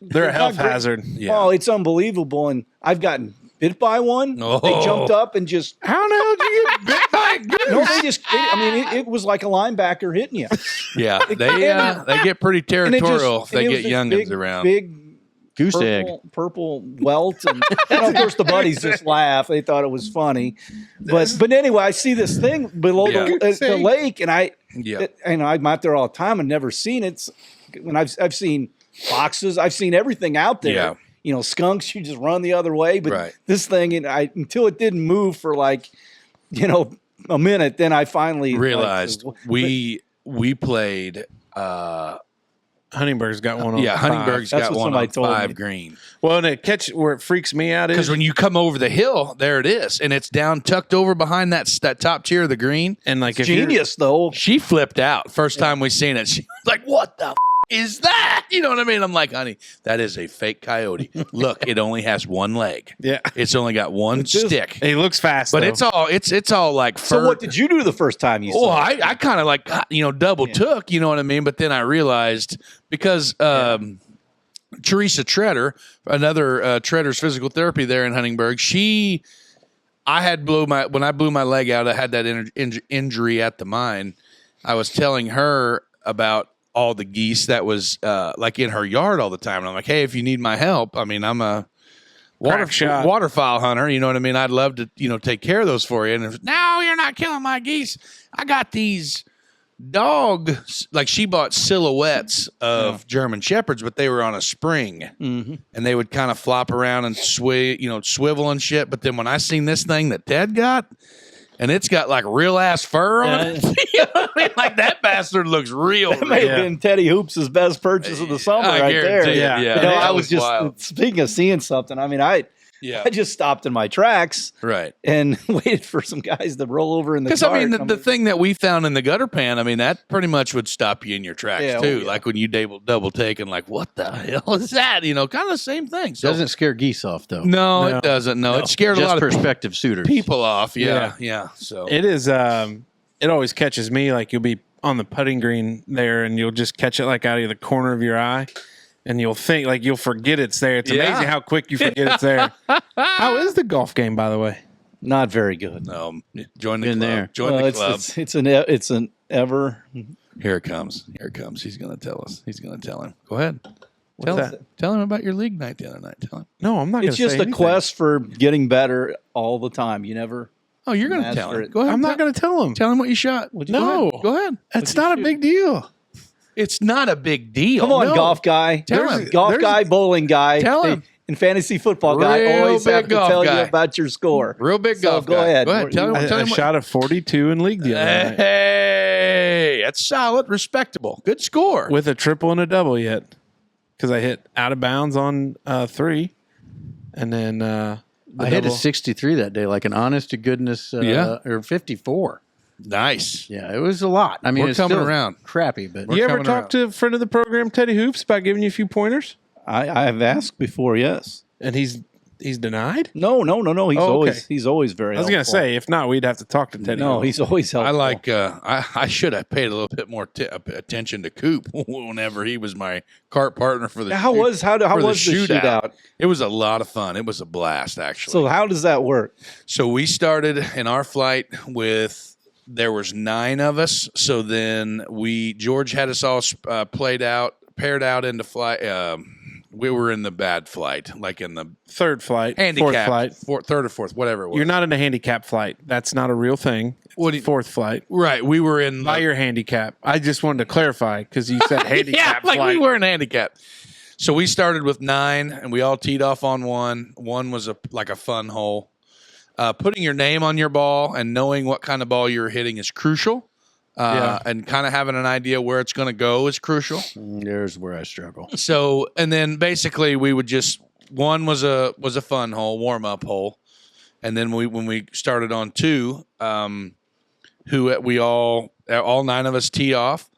They're a health
Not great.
hazard.
Yeah.
Oh, it's unbelievable. And I've gotten bit by one.
Oh.
They jumped up and just.
How the hell did you get bit by a goose?
No, it was like a linebacker hitting you.
Yeah, they get pretty territorial if they get youngins around.
Big
Goose egg.
purple welt, and of course the buddies just laugh. They thought it was funny, but anyway, I see this thing below the lake, and I'm out there all the time and never seen it. When I've seen foxes, I've seen everything out there.
Yeah.
You know, skunks, you just run the other way. But this thing, until it didn't move for a minute, then I finally
realized we played.
Huntingburg's got one on.
Yeah, Huntingburg's
That's
got
what
one
somebody
on
told
5
me.
green.
Well, and where it freaks me out
Because
is
when you come over the hill, there it is, and it's down tucked over behind that top tier of the green.
and like if
genius though.
She flipped out first time we seen it. She was like, "What the is that?" You know what I mean? I'm like, "Honey, that is a fake coyote. Look, it only has one leg.
Yeah.
It's only got one stick,
He looks fast,
but
though.
it's all like fur."
So what did you do the first time you
Oh,
saw it?
I kind of like double took. You know what I mean? But then I realized because Teresa Treader, another Treader's physical therapy there in Huntingburg, when I blew my leg out, I had that injury at the mine. I was telling her about all the geese that was like in her yard all the time. And I'm like, "Hey, if you need my help, I mean, I'm a waterfowl hunter. You know what I mean? I'd love to, take care of those for you." And it was, "No, you're not killing my geese. I got these dogs." Like she bought silhouettes of German Shepherds, but they were on a spring, and they would kind of flop around and swivel and shit. But then when I seen this thing that Ted got, and it's got like real ass fur on it, you know what I mean? Like that bastard looks real.
That may have been Teddy Hoops' best purchase of the summer
I
right there.
guarantee it, yeah.
You know,
That
I
was
was just
wild.
speaking of seeing something. I mean, I just stopped in my tracks
Right.
and waited for some guys to roll over in the
Because
car.
I mean, the thing that we found in the gutter pan, I mean, that pretty much would stop you in your tracks
Yeah,
too.
oh, yeah.
Like when you double take and like, what the hell is that? Kind of the same thing. So,
Doesn't scare geese off though.
no, it doesn't. No, it scared a
Just
lot of
prospective suitors.
people off. Yeah. So
It is. It always catches me. Like you'll be on the putting green there, and you'll just catch it like out of the corner of your eye, and you'll think like you'll forget it's there. It's amazing how quick you forget it's there. How is the golf game, by the way?
Not very good.
join the
Been
club.
there.
Join
Well,
the club.
it's an ever.
Here it comes. He's going to tell us. He's going to tell him. Go ahead.
What's that?
Tell him about your league night the other night. Tell him.
No, I'm not.
It's just a quest for getting better all the time. You never.
Oh, you're going to
Master
tell him.
it.
Go ahead.
I'm not going to tell him.
Tell him what you shot.
No.
Go ahead.
That's not a big deal.
It's not a big deal.
Come on,
No.
golf guy.
Tell
There's
him.
a golf guy, bowling guy.
Tell him.
And fantasy football guy
Real
always have
big
to
golf
tell
guy.
you about your score.
Real big
So
golf
go
guy.
ahead.
Go ahead. Tell him.
I
what-
shot a 42 in league the other night
Hey, that's solid, respectable, good score.
with a triple and a double yet, because I hit out of bounds on 3, and then
I hit a 63 that day, like an honest to goodness, or 54.
Nice.
Yeah, it was a lot. I mean,
We're
it's
coming
still
around.
crappy, but
You ever
coming
talked to a friend of the program, Teddy Hoops, about giving you a few pointers?
I have asked before, yes.
And he's denied?
No.
Oh, okay.
He's always very.
I was going to
helpful.
say, if not, we'd have to talk to Teddy.
No, he's always helpful.
I like. I should have paid a little bit more attention to Coop whenever he was my cart partner for the.
How
shoot-
was
for
the shootout?
It was a lot of fun. It was a blast, actually.
So how does that work?
So we started in our flight with, there was 9 of us. So then George had us all paired out into flight. We were in the bad flight, like in the
Third flight,
handicap,
fourth flight.
third or fourth, whatever it was.
You're not in a handicap flight. That's not a real thing.
What do you-
Fourth flight.
right. We were in
By your handicap. I just wanted to clarify because you said handicap
like
flight.
we were in handicap. So we started with 9, and we all teed off on 1. 1 was like a fun hole. Putting your name on your ball and knowing what kind of ball you're hitting is crucial. and kind of having an idea where it's going to go is crucial.
There's where I struggle.
So, and then basically we would just, one was a fun hole, warm up hole. And then when we started on 2, we all 9 of us tee off,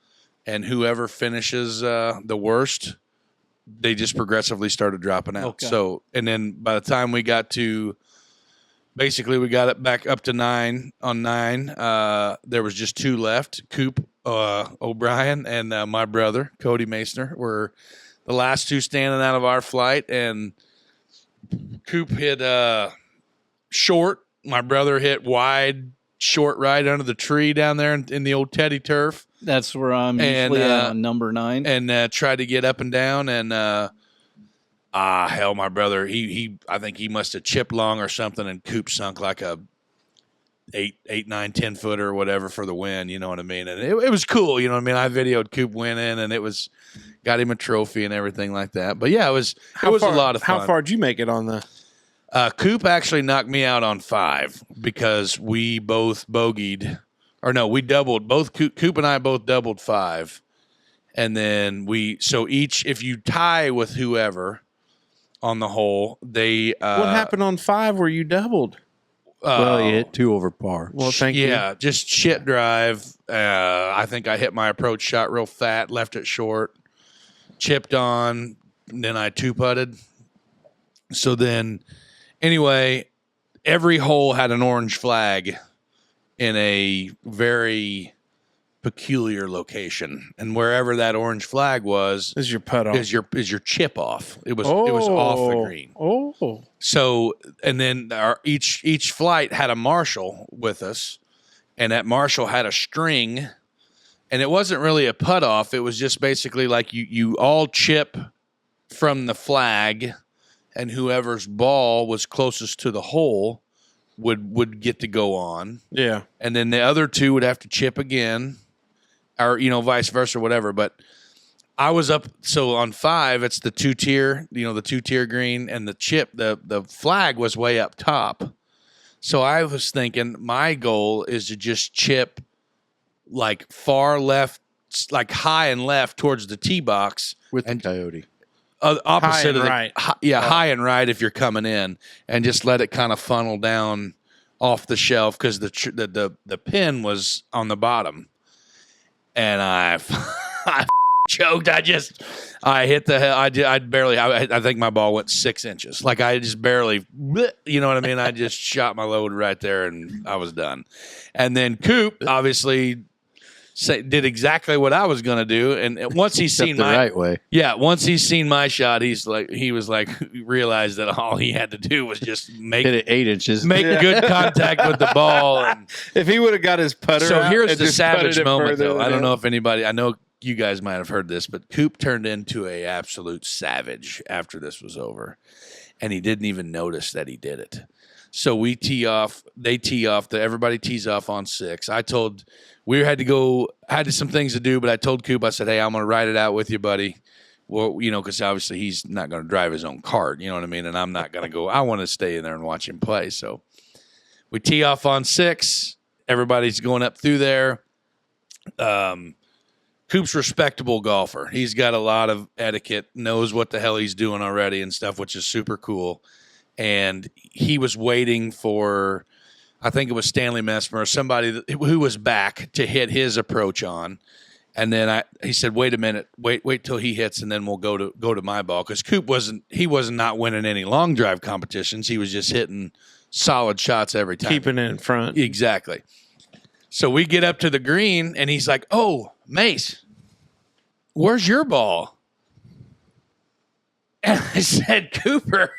and whoever finishes the worst, they just progressively started dropping out.
Okay.
So, and then by the time we got to, basically we got it back up to 9 on 9. There was just 2 left. Coop O'Brien and my brother, Cody Masner, were the last 2 standing out of our flight, and Coop hit short. My brother hit wide, short right under the tree down there in the old Teddy turf.
That's where I'm usually at on number 9.
And tried to get up and down, and hell, my brother, I think he must have chipped long or something, and Coop sunk like a 8, 9, 10 footer or whatever for the win. You know what I mean? And it was cool. You know what I mean? I videoed Coop winning, and got him a trophy and everything like that. But yeah, it was a lot of fun.
How far did you make it on the?
Coop actually knocked me out on 5 because we both bogeyed, or no, we doubled. Both Coop and I both doubled 5, and then if you tie with whoever on the hole, they
What happened on 5 where you doubled?
Well, you hit 2 over par.
Well, thank you.
Yeah, just shit drive. I think I hit my approach shot real fat, left it short, chipped on, and then I 2-putted. So then, anyway, every hole had an orange flag in a very peculiar location, and wherever that orange flag was
Is your putt off?
is your chip off. It was off the green.
Oh,
So, and then each flight had a marshal with us, and that marshal had a string, and it wasn't really a putt off. It was just basically like you all chip from the flag, and whoever's ball was closest to the hole would get to go on.
yeah.
And then the other 2 would have to chip again, or, vice versa, whatever. But I was up, so on 5, it's the 2-tier, the 2-tier green, and the chip, the flag was way up top. So I was thinking my goal is to just chip like far left, like high and left towards the tee box.
With the coyote.
Opposite of the
right.
high and right if you're coming in, and just let it kind of funnel down off the shelf because the pin was on the bottom, and I choked. I hit the hell. I barely. I think my ball went 6 inches. Like I just barely. You know what I mean? I just shot my load right there, and I was done. And then Coop obviously did exactly what I was going to do, and once he's seen
the right way.
Yeah, once he's seen my shot, he realized that all he had to do was just
Hit it 8 inches.
make good contact with the ball. And
If he would have got his putter,
so
out
here's
and
the
just putted
savage
it
moment,
further
though. I
than
don't
that.
know if anybody, I know you guys might have heard this, but Coop turned into a absolute savage after this was over, and he didn't even notice that he did it. So we tee off, they tee off, everybody tees off on 6. We had some things to do, but I told Coop, I said, hey, I'm going to ride it out with you, buddy. Well, because obviously he's not going to drive his own cart, you know what I mean? And I'm not going to go, I want to stay in there and watch him play. So we tee off on 6. Everybody's going up through there. Coop's respectable golfer. He's got a lot of etiquette, knows what the hell he's doing already and stuff, which is super cool. And he was waiting for, I think it was Stanley Mesmer, somebody who was back to hit his approach on. And then he said, wait a minute, wait till he hits, and then we'll go to my ball. Because Coop wasn't not winning any long drive competitions. He was just hitting solid shots every time.
Keeping it in front.
Exactly. So we get up to the green, and he's like, oh, Mace, where's your ball? And I said, Cooper,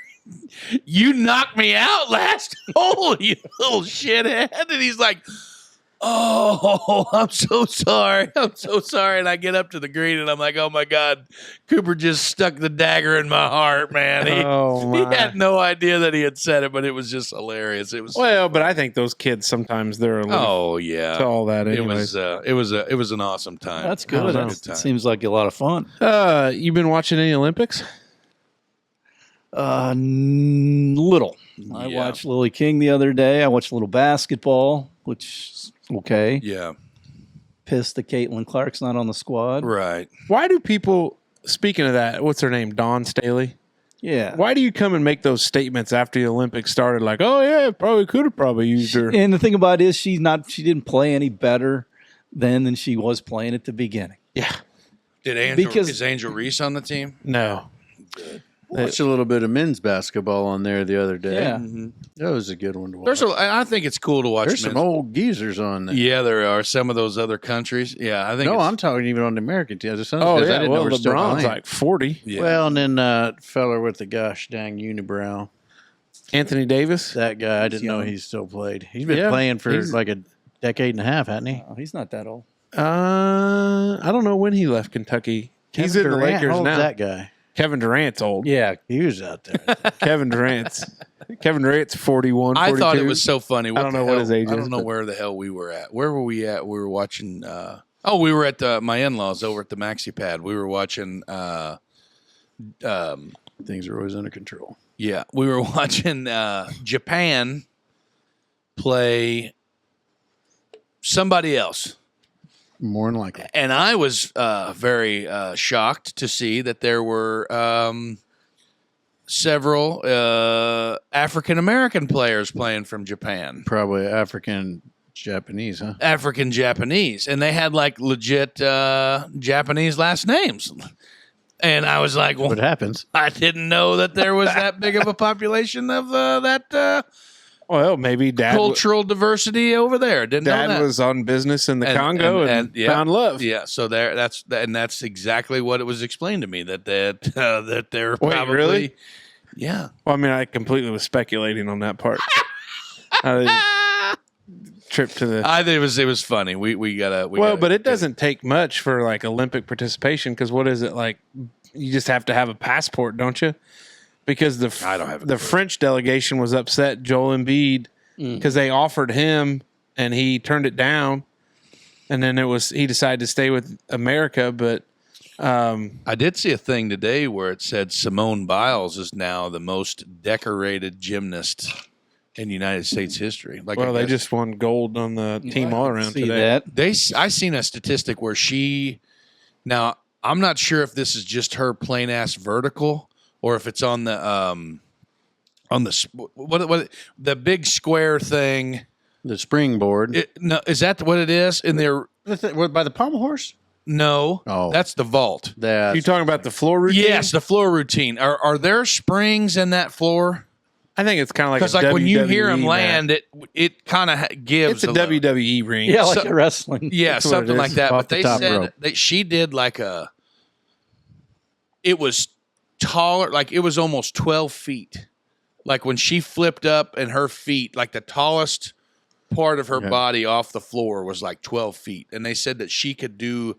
you knocked me out last hole, you little shithead. And he's like, oh, I'm so sorry. I'm so sorry. And I get up to the green, and I'm like, oh, my God. Cooper just stuck the dagger in my heart, man. He had no idea that he had said it, but it was just hilarious. It was
but I think those kids sometimes they're a little to all that anyways.
It was an awesome time.
That's good. It seems like a lot of fun.
You been watching any Olympics?
Little. I watched Lily King the other day. I watched a little basketball, which is okay.
Yeah.
pissed that Caitlin Clark's not on the squad.
Right.
Why do people, speaking of that, what's her name? Dawn Staley?
Yeah.
Why do you come and make those statements after the Olympics started? Like, oh yeah, probably could have probably used her.
And the thing about it is she didn't play any better then than she was playing at the beginning.
Yeah.
Is Angel Reese on the team?
No.
Watched a little bit of men's basketball on there the other day.
Yeah.
That was a good one to watch.
I think it's cool to watch.
There's some old geezers on there.
Yeah, there are some of those other countries. Yeah, I think.
No, I'm talking even on the American team.
Oh yeah,
I didn't know we're still
LeBron's
playing.
like 40.
Yeah.
Well, and then feller with the gosh dang unibrow,
Anthony Davis.
that guy. I didn't know he still played. He's been playing for like a decade and a half, hasn't he?
Oh, he's not that old.
I don't know when he left Kentucky. He's in the Lakers
How old's
now.
that guy?
Kevin Durant's old.
Yeah.
He was out there.
Kevin Durant's 41, 42.
I thought it was so funny.
I don't know what his age
I
is,
don't know
but-
where the hell we were at. Where were we at? We were watching. We were at my in-laws over at the Maxi Pad. We were watching.
Things are always under control.
Yeah, we were watching Japan play somebody else.
More than likely.
And I was very shocked to see that there were several African American players playing from Japan.
Probably African Japanese, huh?
African Japanese. And they had like legit Japanese last names. And I was like, well,
What happens?
I didn't know that there was that big of a population of that
Well, maybe Dad.
cultural diversity over there. Didn't know
Dad
that.
was on business in the Congo and
yeah,
found love.
Yeah, so that's exactly what it was explained to me that they're
Wait,
probably
really?
Yeah.
Well, I mean, I completely was speculating on that part. Trip to the.
I think it was funny. We gotta.
But it doesn't take much for like Olympic participation because what is it like? You just have to have a passport, don't you? Because
I don't have a
the French delegation was upset Joel Embiid because they offered him and he turned it down, and then he decided to stay with America. But
I did see a thing today where it said Simone Biles is now the most decorated gymnast in United States history. Like,
they just won gold on the team all around
See
today.
that?
I seen a statistic where now I'm not sure if this is just her plain ass vertical or if it's on the the big square thing.
The springboard.
No, is that what it is in there?
By the pommel horse?
No,
Oh.
that's the vault.
That
You talking about the floor routine?
Yes, the floor routine. Are there springs in that floor?
I think it's kind of like
Because
a
like when you hear
WWE
them
match.
land, it kind of gives
It's a
little-
WWE ring.
Yeah, like
So-
a wrestling.
Yeah,
That's what
something
it
like
is.
that.
Off
But
the
they
top
said
rope.
that she did like it was taller, like it was almost 12 feet. Like when she flipped up and her feet, like the tallest part of her body off the floor was like 12 feet. And they said that she could do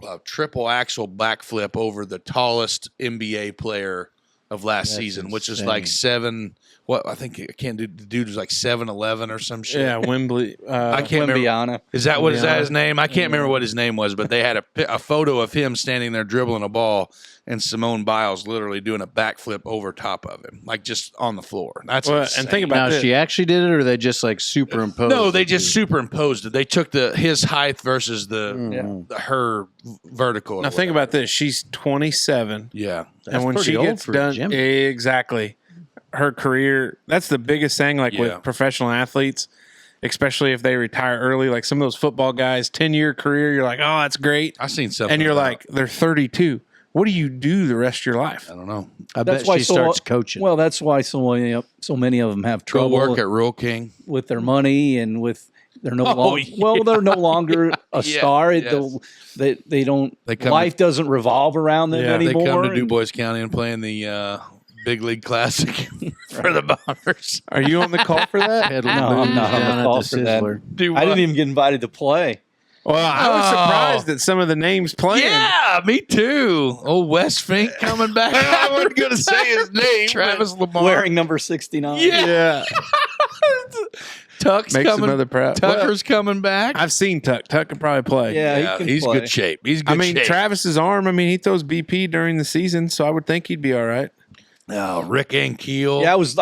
a triple axle backflip over the tallest NBA player of last season, which is like I think I can't do. The dude was like 7'11" or some shit.
Yeah, Wembley.
I can't remember.
Wimbiana.
Is that his name? I can't remember what his name was, but they had a photo of him standing there dribbling a ball, and Simone Biles literally doing a backflip over top of him, like just on the floor. That's insane.
And think about
now,
this.
she actually did it, or they just like superimposed?
No, they
it?
just superimposed it. They took his height versus her vertical.
Now think about this. She's 27.
Yeah.
And when
pretty
she
old
gets
for a
done,
gym.
exactly, her career, that's the biggest thing, like
Yeah.
with professional athletes, especially if they retire early, like some of those football guys, 10-year career, you're like, oh, that's great.
I seen something.
And you're
about-
like, they're 32. What do you do the rest of your life?
I don't know.
I bet she starts coaching.
Well, that's why so many of them have
Go
trouble
work at Rural King.
with their money and with they're no
Oh,
longer
yeah.
well, they're no longer a
Yeah,
star.
yes.
They don't.
They come
Life doesn't revolve around them
Yeah, they
They
anymore.
come to Du
and-
Bois County and play in the Big League Classic for the Bombers.
Are you on the call for that?
Peddling
No, I'm
booze
not on the
down at
call
the
for that.
Sizzler.
Do
I didn't even get invited to play.
Well, I was surprised at some of the names playing.
Yeah, me too. Old Wes Fink coming back.
I wasn't going to say his name.
Travis Lamar.
Wearing number 69.
Yeah. Tuck's
Makes
coming.
another proud.
Tucker's coming back.
I've seen Tuck. Tuck can probably play.
Yeah,
Yeah,
he can
he's
play.
good shape. He's good
I mean,
shape.
Travis's arm, he throws BP during the season, so I would think he'd be all right.
Rick Ankiel.
Yeah, I was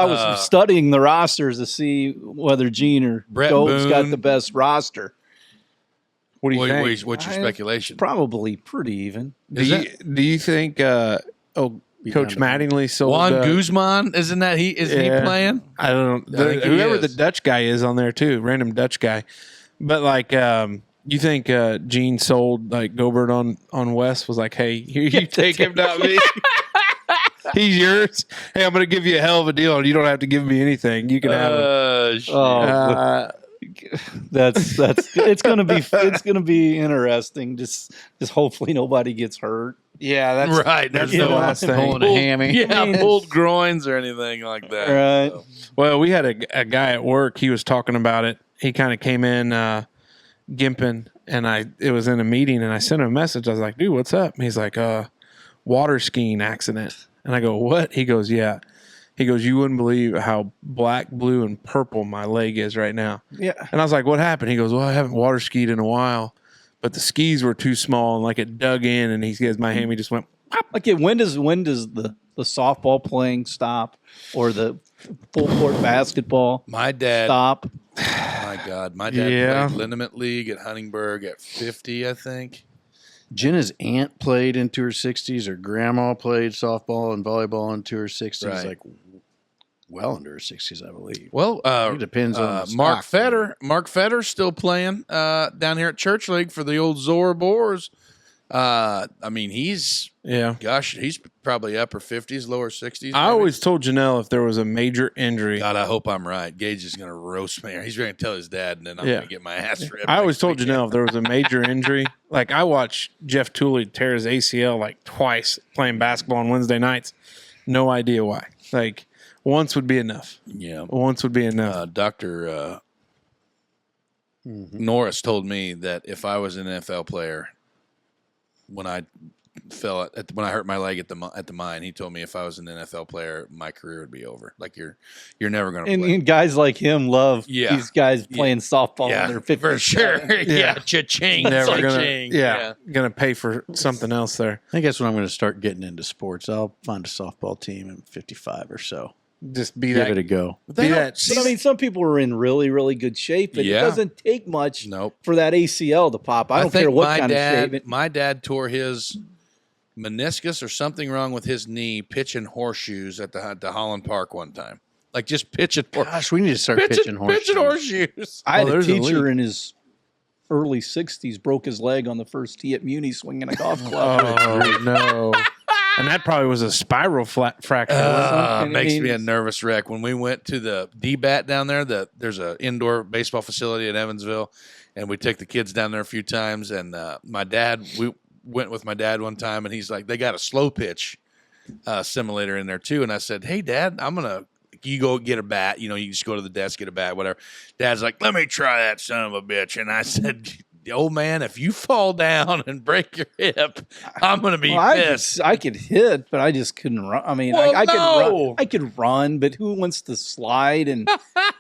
studying the rosters to see whether Gene or
Brett
Gold's got
Boone.
the best roster.
What do you think?
What's your speculation?
Probably pretty even.
Do you think? Coach Mattingly sold
Juan Guzman, isn't that he? Is he playing?
I don't know.
I think he
Whoever
is.
the Dutch guy is on there too, random Dutch guy. But like, you think Gene sold like Gobert on Wes was like, hey, here you take him, not me. He's yours. Hey, I'm going to give you a hell of a deal, and you don't have to give me anything. You can have him.
That's it's gonna be interesting. Just hopefully nobody gets hurt.
Yeah, that's
right.
That's
There's
the
no
last thing.
Pulling a hammy.
Yeah, pulled groins or anything like that.
Right.
So.
Well, we had a guy at work. He was talking about it. He kind of came in gimping, and it was in a meeting, and I sent him a message. I was like, dude, what's up? And he's like, water skiing accident. And I go, what? He goes, yeah. He goes, you wouldn't believe how black, blue, and purple my leg is right now.
Yeah.
And I was like, what happened? He goes, well, I haven't water skied in a while, but the skis were too small, and like it dug in, and he goes, my hammy just went. Pop.
Okay, when does the softball playing stop or the full court basketball
My dad.
stop?
My God, my dad played Liniment League at Huntingburg at 50, I think.
Jenna's aunt played into her 60s. Her grandma played softball and volleyball into her 60s,
Right.
like well into her 60s, I believe.
Well,
it depends on the
Mark
stock.
Fetter. Mark Fetter's still playing down here at Church League for the old Zora Boars. I mean, he's probably upper 50s, lower 60s.
I always told Janelle if there was a major injury.
God, I hope I'm right. Gage is going to roast me. He's going to tell his dad, and then I'm going to get my ass ripped.
I always told Janelle if there was a major injury. Like, I watched Jeff Tooley tear his ACL like twice playing basketball on Wednesday nights. No idea why. Like, once would be enough.
Yeah.
Once would be enough.
Dr. Norris told me that if I was an NFL player, when I when I hurt my leg at the mine, he told me if I was an NFL player, my career would be over. Like you're never going to play.
And guys like him love these guys playing softball when they're 50.
For sure. Yeah. Cha-ching.
Never
Cha-ching.
gonna pay for something else there.
I think that's when I'm going to start getting into sports. I'll find a softball team in 55 or so.
Just be
Give it a go.
Be that.
But I mean, some people are in really, really good shape, and it doesn't take much for that ACL to pop. I don't care what kind of shape.
My dad tore his meniscus or something wrong with his knee pitching horseshoes at the Holland Park one time. Like just pitching.
Gosh, we need to start pitching
horseshoes.
I had a teacher in his early 60s broke his leg on the first tee at Muni swinging a golf club.
Oh, no. And that probably was a spiral fracture.
Makes me a nervous wreck. When we went to the DBAT down there, there's an indoor baseball facility in Evansville, and we took the kids down there a few times. And we went with my dad one time, and he's like, they got a slow pitch simulator in there too. And I said, hey, Dad, you go get a bat. You just go to the desk, get a bat, whatever. Dad's like, let me try that son of a bitch. And I said, old man, if you fall down and break your hip, I'm going to be pissed.
I could hit, but I just couldn't run. I mean, I could run, but who wants to slide and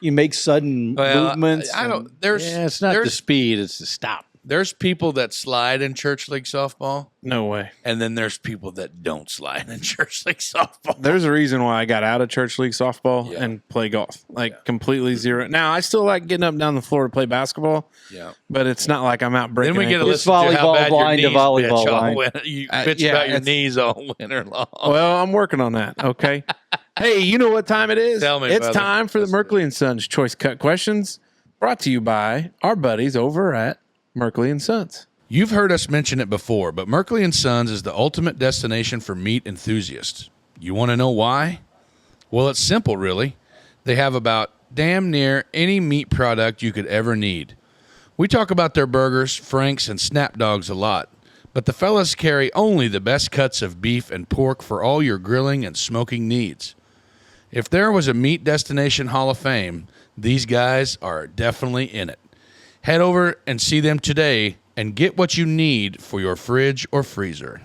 you make sudden movements?
I don't.
It's not the speed; it's the stop.
There's people that slide in church league softball.
No way.
And then there's people that don't slide in church league softball.
There's a reason why I got out of church league softball and play golf. Completely zero. Now, I still like getting up and down the floor to play basketball. Yeah. But it's not like I'm out breaking.
Then we get to
It's
listen to how bad
blind
your
to
knees
volleyball
bitch all
blind.
winter. You bitch about your knees all winter long.
Well, I'm working on that. Okay. Hey, you know what time it is?
Tell me,
it's
brother.
time for the Merkley & Sons Choice Cut Questions, brought to you by our buddies over at Merkley & Sons.
You've heard us mention it before, but Merkley & Sons is the ultimate destination for meat enthusiasts. You want to know why? Well, it's simple, really. They have about damn near any meat product you could ever need. We talk about their burgers, franks, and snap dogs a lot, but the fellas carry only the best cuts of beef and pork for all your grilling and smoking needs. If there was a meat destination hall of fame, these guys are definitely in it. Head over and see them today and get what you need for your fridge or freezer.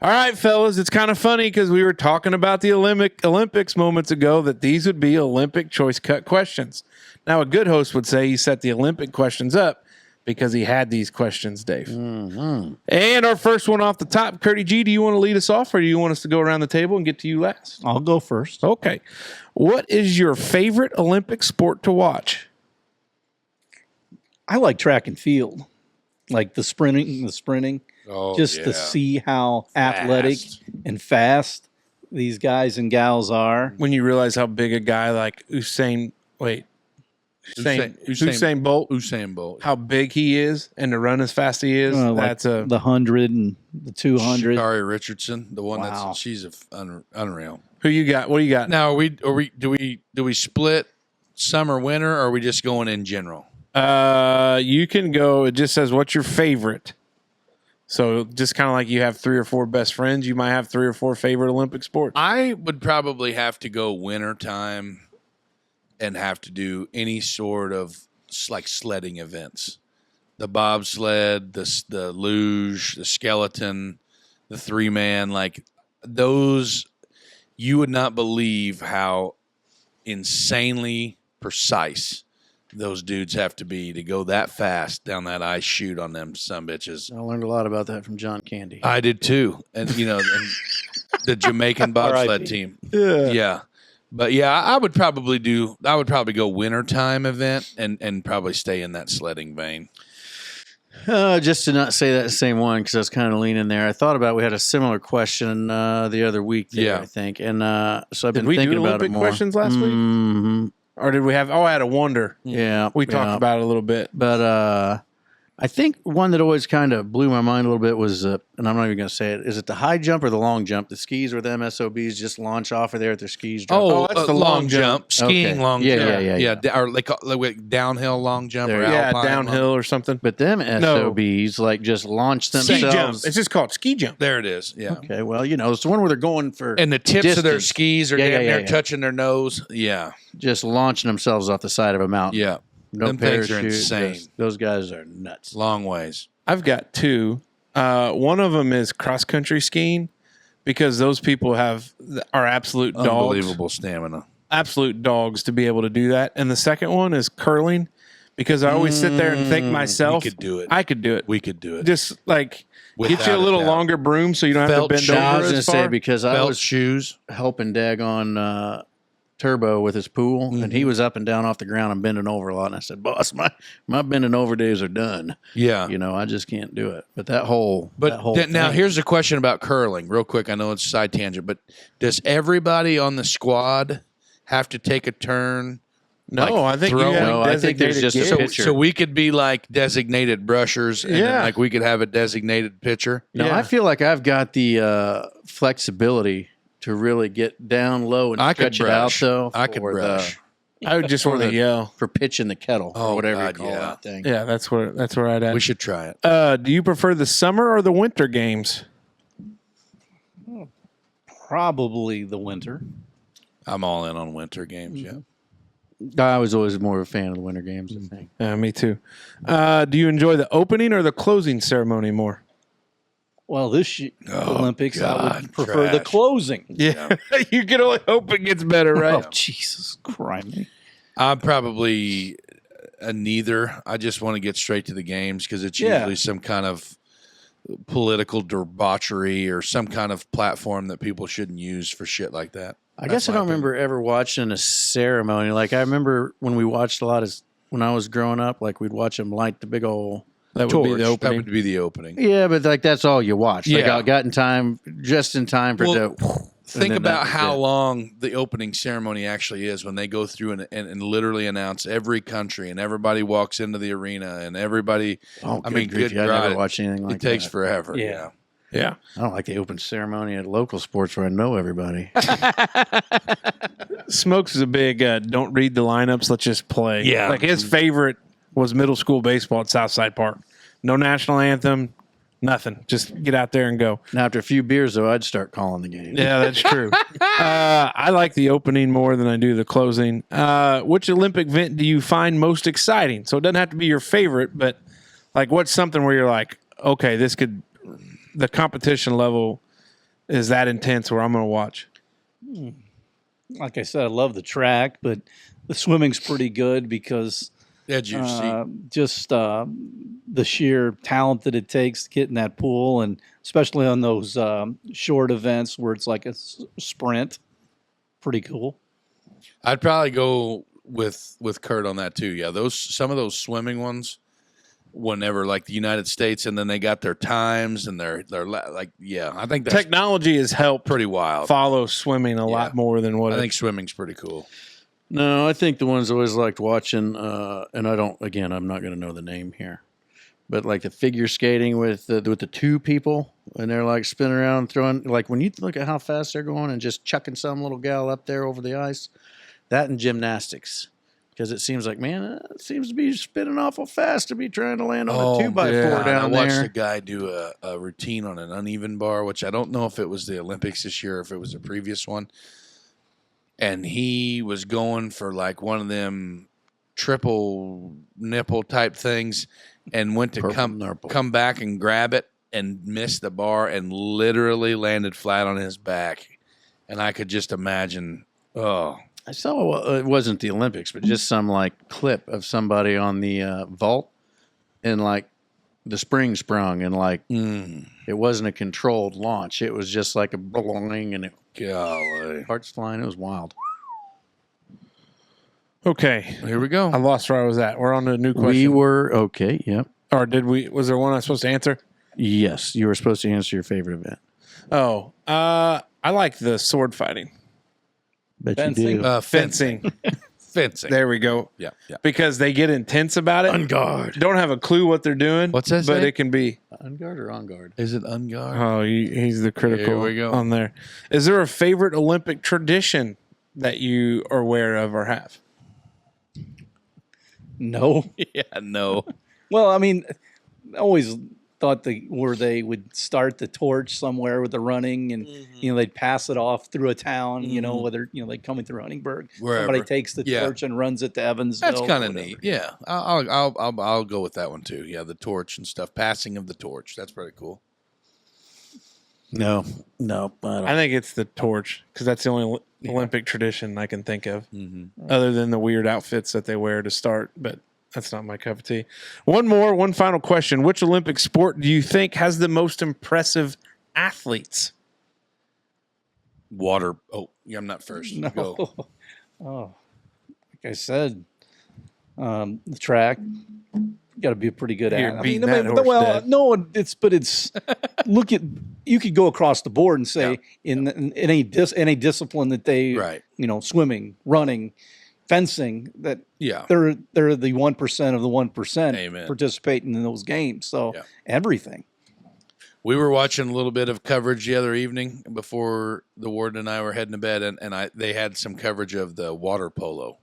All right, fellas, it's kind of funny because we were talking about the Olympics moments ago that these would be Olympic choice cut questions. Now, a good host would say he set the Olympic questions up because he had these questions, Dave. Mm-hmm. And our first one off the top, Curdy G, do you want to lead us off or do you want us to go around the table and get to you last?
I'll go first.
Okay. What is your favorite Olympic sport to watch?
I like track and field. like the sprinting,
Oh,
just to see how athletic and fast these guys and gals are.
When you realize how big a guy like Usain Bolt,
Usain Bolt.
how big he is, and to run as fast as he is,
Like the 100 and the 200.
Sha'Carri Richardson, the one
Wow.
she's unreal.
Who you got? What do you got?
Now, do we split summer winter, or are we just going in general?
You can go. It just says what's your favorite. So just kind of like you have 3 or 4 best friends, you might have 3 or 4 favorite Olympic sports.
I would probably have to go winter time and have to do any sort of like sledding events. The bobsled, the luge, the skeleton, the 3-man, like those, you would not believe how insanely precise those dudes have to be to go that fast down that ice chute on them sumbitches.
I learned a lot about that from John Candy.
I did too. And, and the Jamaican bobsled team. Yeah. But yeah, I would probably go wintertime event and probably stay in that sledding vein.
Just to not say that same one, because I was kind of leaning there. I thought about, we had a similar question the other week there, I think. And so I've been thinking about
Olympic
it more.
questions last week?
Mm-hmm.
Or did we have, I had a wonder.
Yeah.
We talked about it a little bit.
But I think one that always kind of blew my mind a little bit was, and I'm not even going to say it, is it the high jump or the long jump? The skis where the MSOBs just launch off of there at their skis.
Oh,
that's
the long jump. Skiing long
Yeah,
jump.
yeah.
Or like downhill long jump. Or
Yeah,
alpine
downhill
long.
or something.
But them SOBs like just launch
Ski jump.
themselves.
It's just called ski jump.
There it is. Yeah.
Okay, well, it's the one where they're going for
And the tips of their
distance.
skis are damn near touching their nose. Yeah.
Just launching themselves off the side of a mountain.
Yeah.
No
Them things are
parachute,
insane.
those guys are nuts.
Long ways.
I've got 2. One of them is cross country skiing because those people are absolute dogs.
Unbelievable stamina.
Absolute dogs to be able to do that. And the second one is curling because I always sit there and think myself,
We could do it.
I could do it.
We could do it.
Just like get
Without
you a little
a doubt.
longer broom so you don't have
Felt
to bend
shoes.
I
over
was going to
as
say,
far.
because I
Belt
was
shoes.
helping Dagon Turbo with his pool, and he was up and down off the ground and bending over a lot. And I said, boss, my bending over days are done.
Yeah.
I just can't do it. But that whole
Now
thing-
here's a question about curling, real quick. I know it's a side tangent, but does everybody on the squad have to take a turn?
No,
like
I think
throw-
you have
No, I think there's
designated
just a
gigs.
So,
pitcher.
so we could be like designated brushers, and then,
Yeah.
like we could have a designated pitcher.
No,
Yeah.
I feel like I've got the flexibility to really get down low and
I could
stretch it out,
brush.
though.
I could
for
brush.
I would just want to yell.
for pitching the kettle,
Oh,
or whatever
God,
you call
yeah.
that thing.
Yeah, that's where I'd at.
We should try it.
Do you prefer the summer or the winter games?
Probably the winter.
I'm all in on winter games. Yeah.
I was always more of a fan of the winter games, I think.
Me too. Do you enjoy the opening or the closing ceremony more?
Well, Olympics, I
God,
would prefer the
trash.
closing.
Yeah, you can only hope it gets better, right?
Oh, Jesus Christ.
I'm probably a neither. I just want to get straight to the games because it's usually some kind of political debauchery or some kind of platform that people shouldn't use for shit like that.
I guess I don't remember ever watching a ceremony. Like, I remember when we watched a lot of, when I was growing up, like we'd watch them light the big old
That would
torch.
be the
That
opening.
would be the opening.
Yeah, but like that's all you watched. Like,
Yeah.
I got in time, just in time for
Well,
the.
Think
and then
about
that was
how
it.
long the opening ceremony actually is when they go through and literally announce every country and everybody walks into the arena and everybody.
Oh,
I mean,
grief,
good
I
God,
never watched anything like
it takes
that.
forever.
Yeah.
Yeah.
I don't like the open ceremony at local sports where I know everybody.
Smokes is a big don't read the lineups, let's just play.
Yeah.
Like his favorite was middle school baseball at Southside Park. No national anthem, nothing. Just get out there and go.
Now, after a few beers, though, I'd start calling the game.
Yeah, that's true. I like the opening more than I do the closing. Which Olympic event do you find most exciting? So it doesn't have to be your favorite, but like what's something where you're like, okay, the competition level is that intense where I'm going to watch.
Like I said, I love the track, but the swimming's pretty good because
Edge of your seat.
just the sheer talent that it takes to get in that pool, and especially on those short events where it's like a sprint. Pretty cool.
I'd probably go with Kurt on that too. Yeah, some of those swimming ones. whenever like the United States, and then they got their times and their like, yeah, I think that's
Technology has helped
pretty wild.
follow swimming a lot more than what
I think swimming's pretty cool.
No, I think the ones I always liked watching, and I'm not going to know the name here, but like the figure skating with the two people, and they're like spinning around, throwing, like when you look at how fast they're going and just chucking some little gal up there over the ice, that and gymnastics. Because it seems like, man, it seems to be spinning awful fast to be trying to land on a 2x4 down there.
I watched a guy do a routine on an uneven bar, which I don't know if it was the Olympics this year or if it was a previous one. And he was going for like one of them triple nipple type things and went to come back and grab it and missed the bar and literally landed flat on his back. And I could just imagine,
I saw it wasn't the Olympics, but just some like clip of somebody on the vault, and like the spring sprung, and like it wasn't a controlled launch. It was just like a bling, and
golly,
parts flying. It was wild.
Okay,
here we go.
I lost where I was at. We're on to a new question.
We were okay. Yep.
Or did we? Was there one I was supposed to answer?
Yes, you were supposed to answer your favorite event.
Oh, I like the sword fighting.
Bet
Fencing?
you do.
Fencing.
Fencing.
There we go.
Yeah.
Because they get intense about it.
On guard.
Don't have a clue what they're doing.
What's that
But
say?
it can be.
On guard or on guard?
Is it unguard?
Oh, he's the critical
Here we go.
on there. Is there a favorite Olympic tradition that you are aware of or have?
No.
Yeah, no.
Well, I mean, I always thought where they would start the torch somewhere with the running, and they'd pass it off through a town. Whether like coming through Huntingburg,
Wherever.
somebody takes the torch and runs it to Evansville.
That's kind of
or
neat. Yeah, I'll go with that one too. Yeah, the torch and stuff, passing of the torch. That's pretty cool.
No. I don't.
I think it's the torch because that's the only Olympic tradition I can think of, other than the weird outfits that they wear to start. But that's not my cup of tea. One final question. Which Olympic sport do you think has the most impressive athletes?
Water. Oh, yeah, I'm not first.
No.
Go.
Oh, like I said, the track. Got to be a pretty good
You're
athlete.
beating that horse dead.
No, it's look at, you could go across the board and say in any discipline that they swimming, running, fencing, that they're the 1% of the 1% participating in those games. So everything.
We were watching a little bit of coverage the other evening before the warden and I were heading to bed, and they had some coverage of the water polo.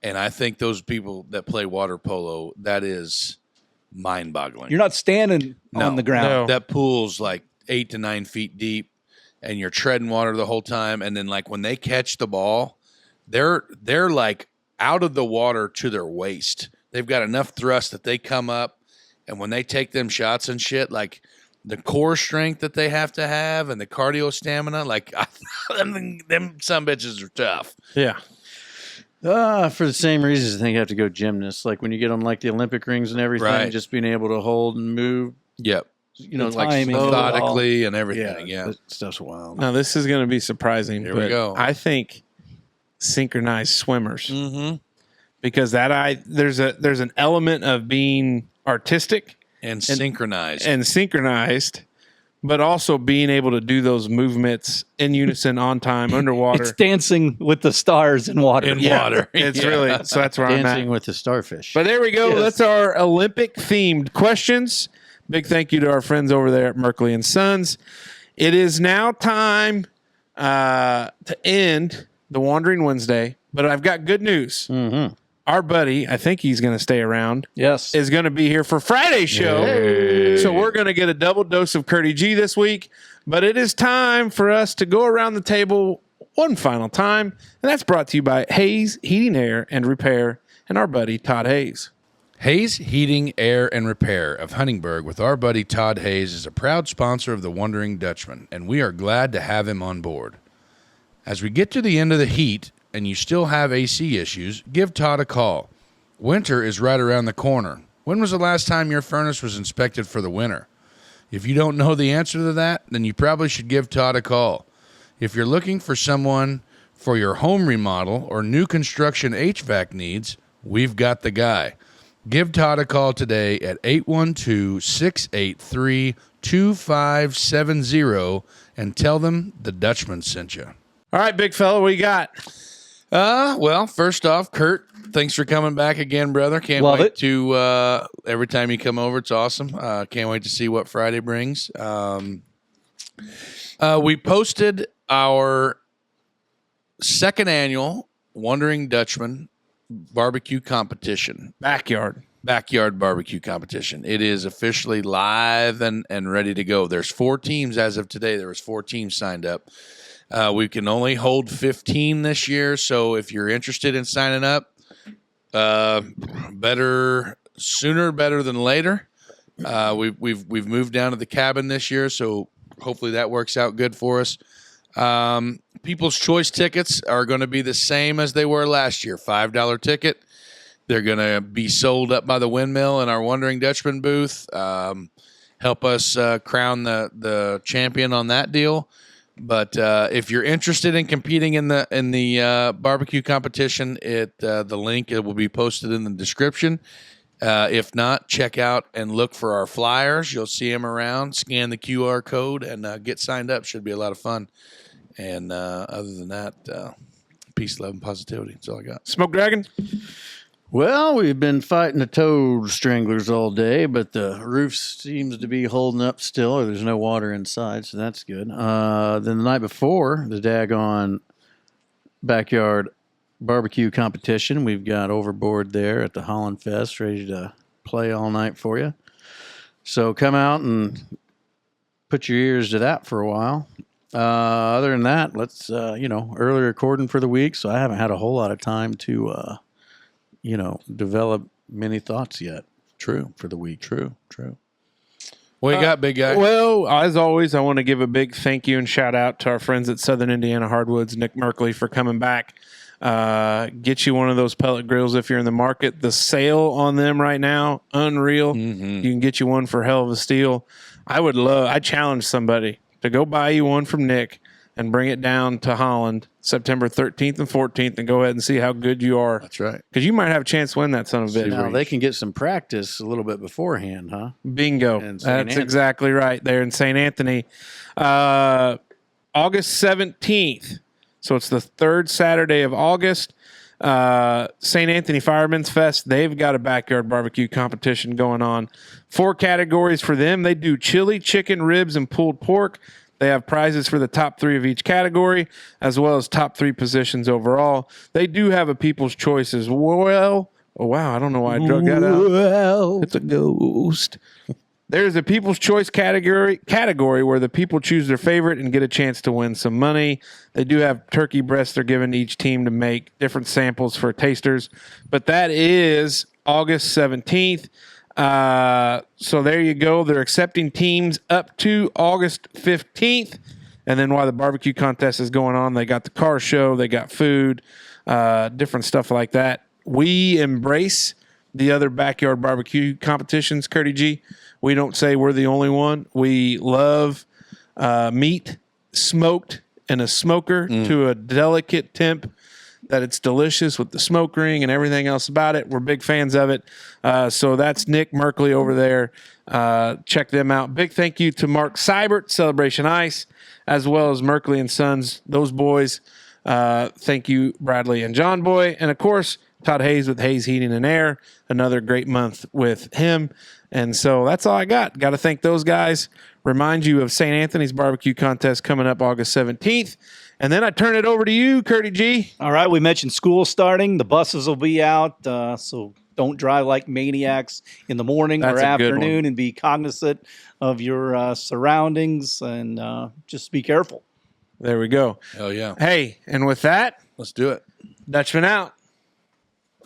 And I think those people that play water polo, that is mind-boggling.
You're not standing on the ground.
No.
That pool's like 8 to 9 feet deep, and you're treading water the whole time. And then, like, when they catch the ball, they're like out of the water to their waist. They've got enough thrust that they come up, and when they take them shots and shit, like the core strength that they have to have and the cardio stamina, like them some bitches are tough.
Yeah.
For the same reasons, I think you have to go gymnasts. Like when you get on like the Olympic rings and everything, just being able to hold and move.
Yep.
Like
timing,
methodically and everything. Yeah.
That stuff's wild.
Now this is going to be surprising.
Here we go.
I think synchronized swimmers,
Mm-hmm.
because there's an element of being artistic
And synchronized.
and synchronized, but also being able to do those movements in unison on time underwater.
It's dancing with the stars in water.
water.
It's really, so that's where I'm
Dancing
at.
with the starfish.
But there we go.
Yes.
That's our Olympic themed questions. Big thank you to our friends over there at Merkley and Sons. It is now time to end the Wandering Wednesday, but I've got good news.
Mm-hmm.
Our buddy, I think he's going to stay around,
Yes.
is going to be here for Friday's show. So we're going to get a double dose of Curdy G this week. But it is time for us to go around the table one final time. And that's brought to you by Hayes Heating, Air, and Repair and our buddy Todd Hayes.
Hayes Heating, Air, and Repair of Huntingburg with our buddy Todd Hayes is a proud sponsor of the Wondering Dutchmen, and we are glad to have him on board. As we get to the end of the heat and you still have AC issues, give Todd a call. Winter is right around the corner. When was the last time your furnace was inspected for the winter? If you don't know the answer to that, then you probably should give Todd a call. If you're looking for someone for your home remodel or new construction HVAC needs, we've got the guy. Give Todd a call today at 812-683-2570 and tell them the Dutchman sent you.
All right, big fella, what you got?
Well, first off, Kurt, thanks for coming back again, brother. Can't
Love
wait
it.
to every time you come over, it's awesome. Can't wait to see what Friday brings. We posted our second annual Wondering Dutchmen barbecue competition.
Backyard
Barbecue competition. It is officially live and ready to go. There's 4 teams as of today. There was 4 teams signed up. We can only hold 15 this year, so if you're interested in signing up, sooner better than later. We've moved down to the cabin this year, so hopefully that works out good for us. People's Choice tickets are going to be the same as they were last year, $5 ticket. They're going to be sold up by the windmill in our Wondering Dutchman booth. Help us crown the champion on that deal. But if you're interested in competing in the barbecue competition, the link will be posted in the description. If not, check out and look for our flyers. You'll see them around. Scan the QR code and get signed up. Should be a lot of fun. And other than that, peace, love, and positivity. That's all I got.
Smoke Dragon?
Well, we've been fighting the toad stranglers all day, but the roof seems to be holding up still, or there's no water inside, so that's good. Then the night before, the daggone backyard barbecue competition, we've got Overboard there at the Holland Fest, ready to play all night for you. So come out and put your ears to that for a while. Other than that, let's, early recording for the week, so I haven't had a whole lot of time to, develop many thoughts yet.
True.
For the week.
True. What you got, big guy?
Well, as always, I want to give a big thank you and shout out to our friends at Southern Indiana Hardwoods, Nick Merkley, for coming back. Get you one of those pellet grills if you're in the market. The sale on them right now, unreal.
Mm-hmm.
You can get you one for hell of a steal. I challenge somebody to go buy you one from Nick and bring it down to Holland September 13th and 14th and go ahead and see how good you are.
That's right.
Because you might have a chance to win that son of a bitch.
Now, they can get some practice a little bit beforehand, huh?
Bingo.
And St.
That's
Anthony.
exactly right. There in St. Anthony. August 17th. So it's the third Saturday of August. St. Anthony Firemen's Fest. They've got a backyard barbecue competition going on. 4 categories for them. They do chili, chicken, ribs, and pulled pork. They have prizes for the top 3 of each category, as well as top 3 positions overall. They do have a People's Choice as well. Oh, wow. I don't know why I drug that out.
Well,
It's a ghost. There's a People's Choice category where the people choose their favorite and get a chance to win some money. They do have turkey breasts they're giving each team to make different samples for tasters. But that is August 17th. So there you go. They're accepting teams up to August 15th. And then while the barbecue contest is going on, they got the car show, they got food, different stuff like that. We embrace the other backyard barbecue competitions, Curdy G. We don't say we're the only one. We love meat smoked in a smoker to a delicate temp that it's delicious with the smoke ring and everything else about it. We're big fans of it. So that's Nick Merkley over there. Check them out. Big thank you to Mark Seibert, Celebration Ice, as well as Merkley and Sons, those boys. Thank you, Bradley and John Boy. And, of course, Todd Hayes with Hayes Heating and Air. Another great month with him. And so that's all I got. Got to thank those guys. Remind you of St. Anthony's Barbecue Contest coming up August 17th. And then I turn it over to you, Curdy G.
All right, we mentioned school starting. The buses will be out, so don't drive like maniacs in the morning
That's
or
a good
afternoon,
one.
and be cognizant of your surroundings, and just be careful.
There we go.
Hell yeah.
Hey, and with that,
Let's do it.
Dutchman out.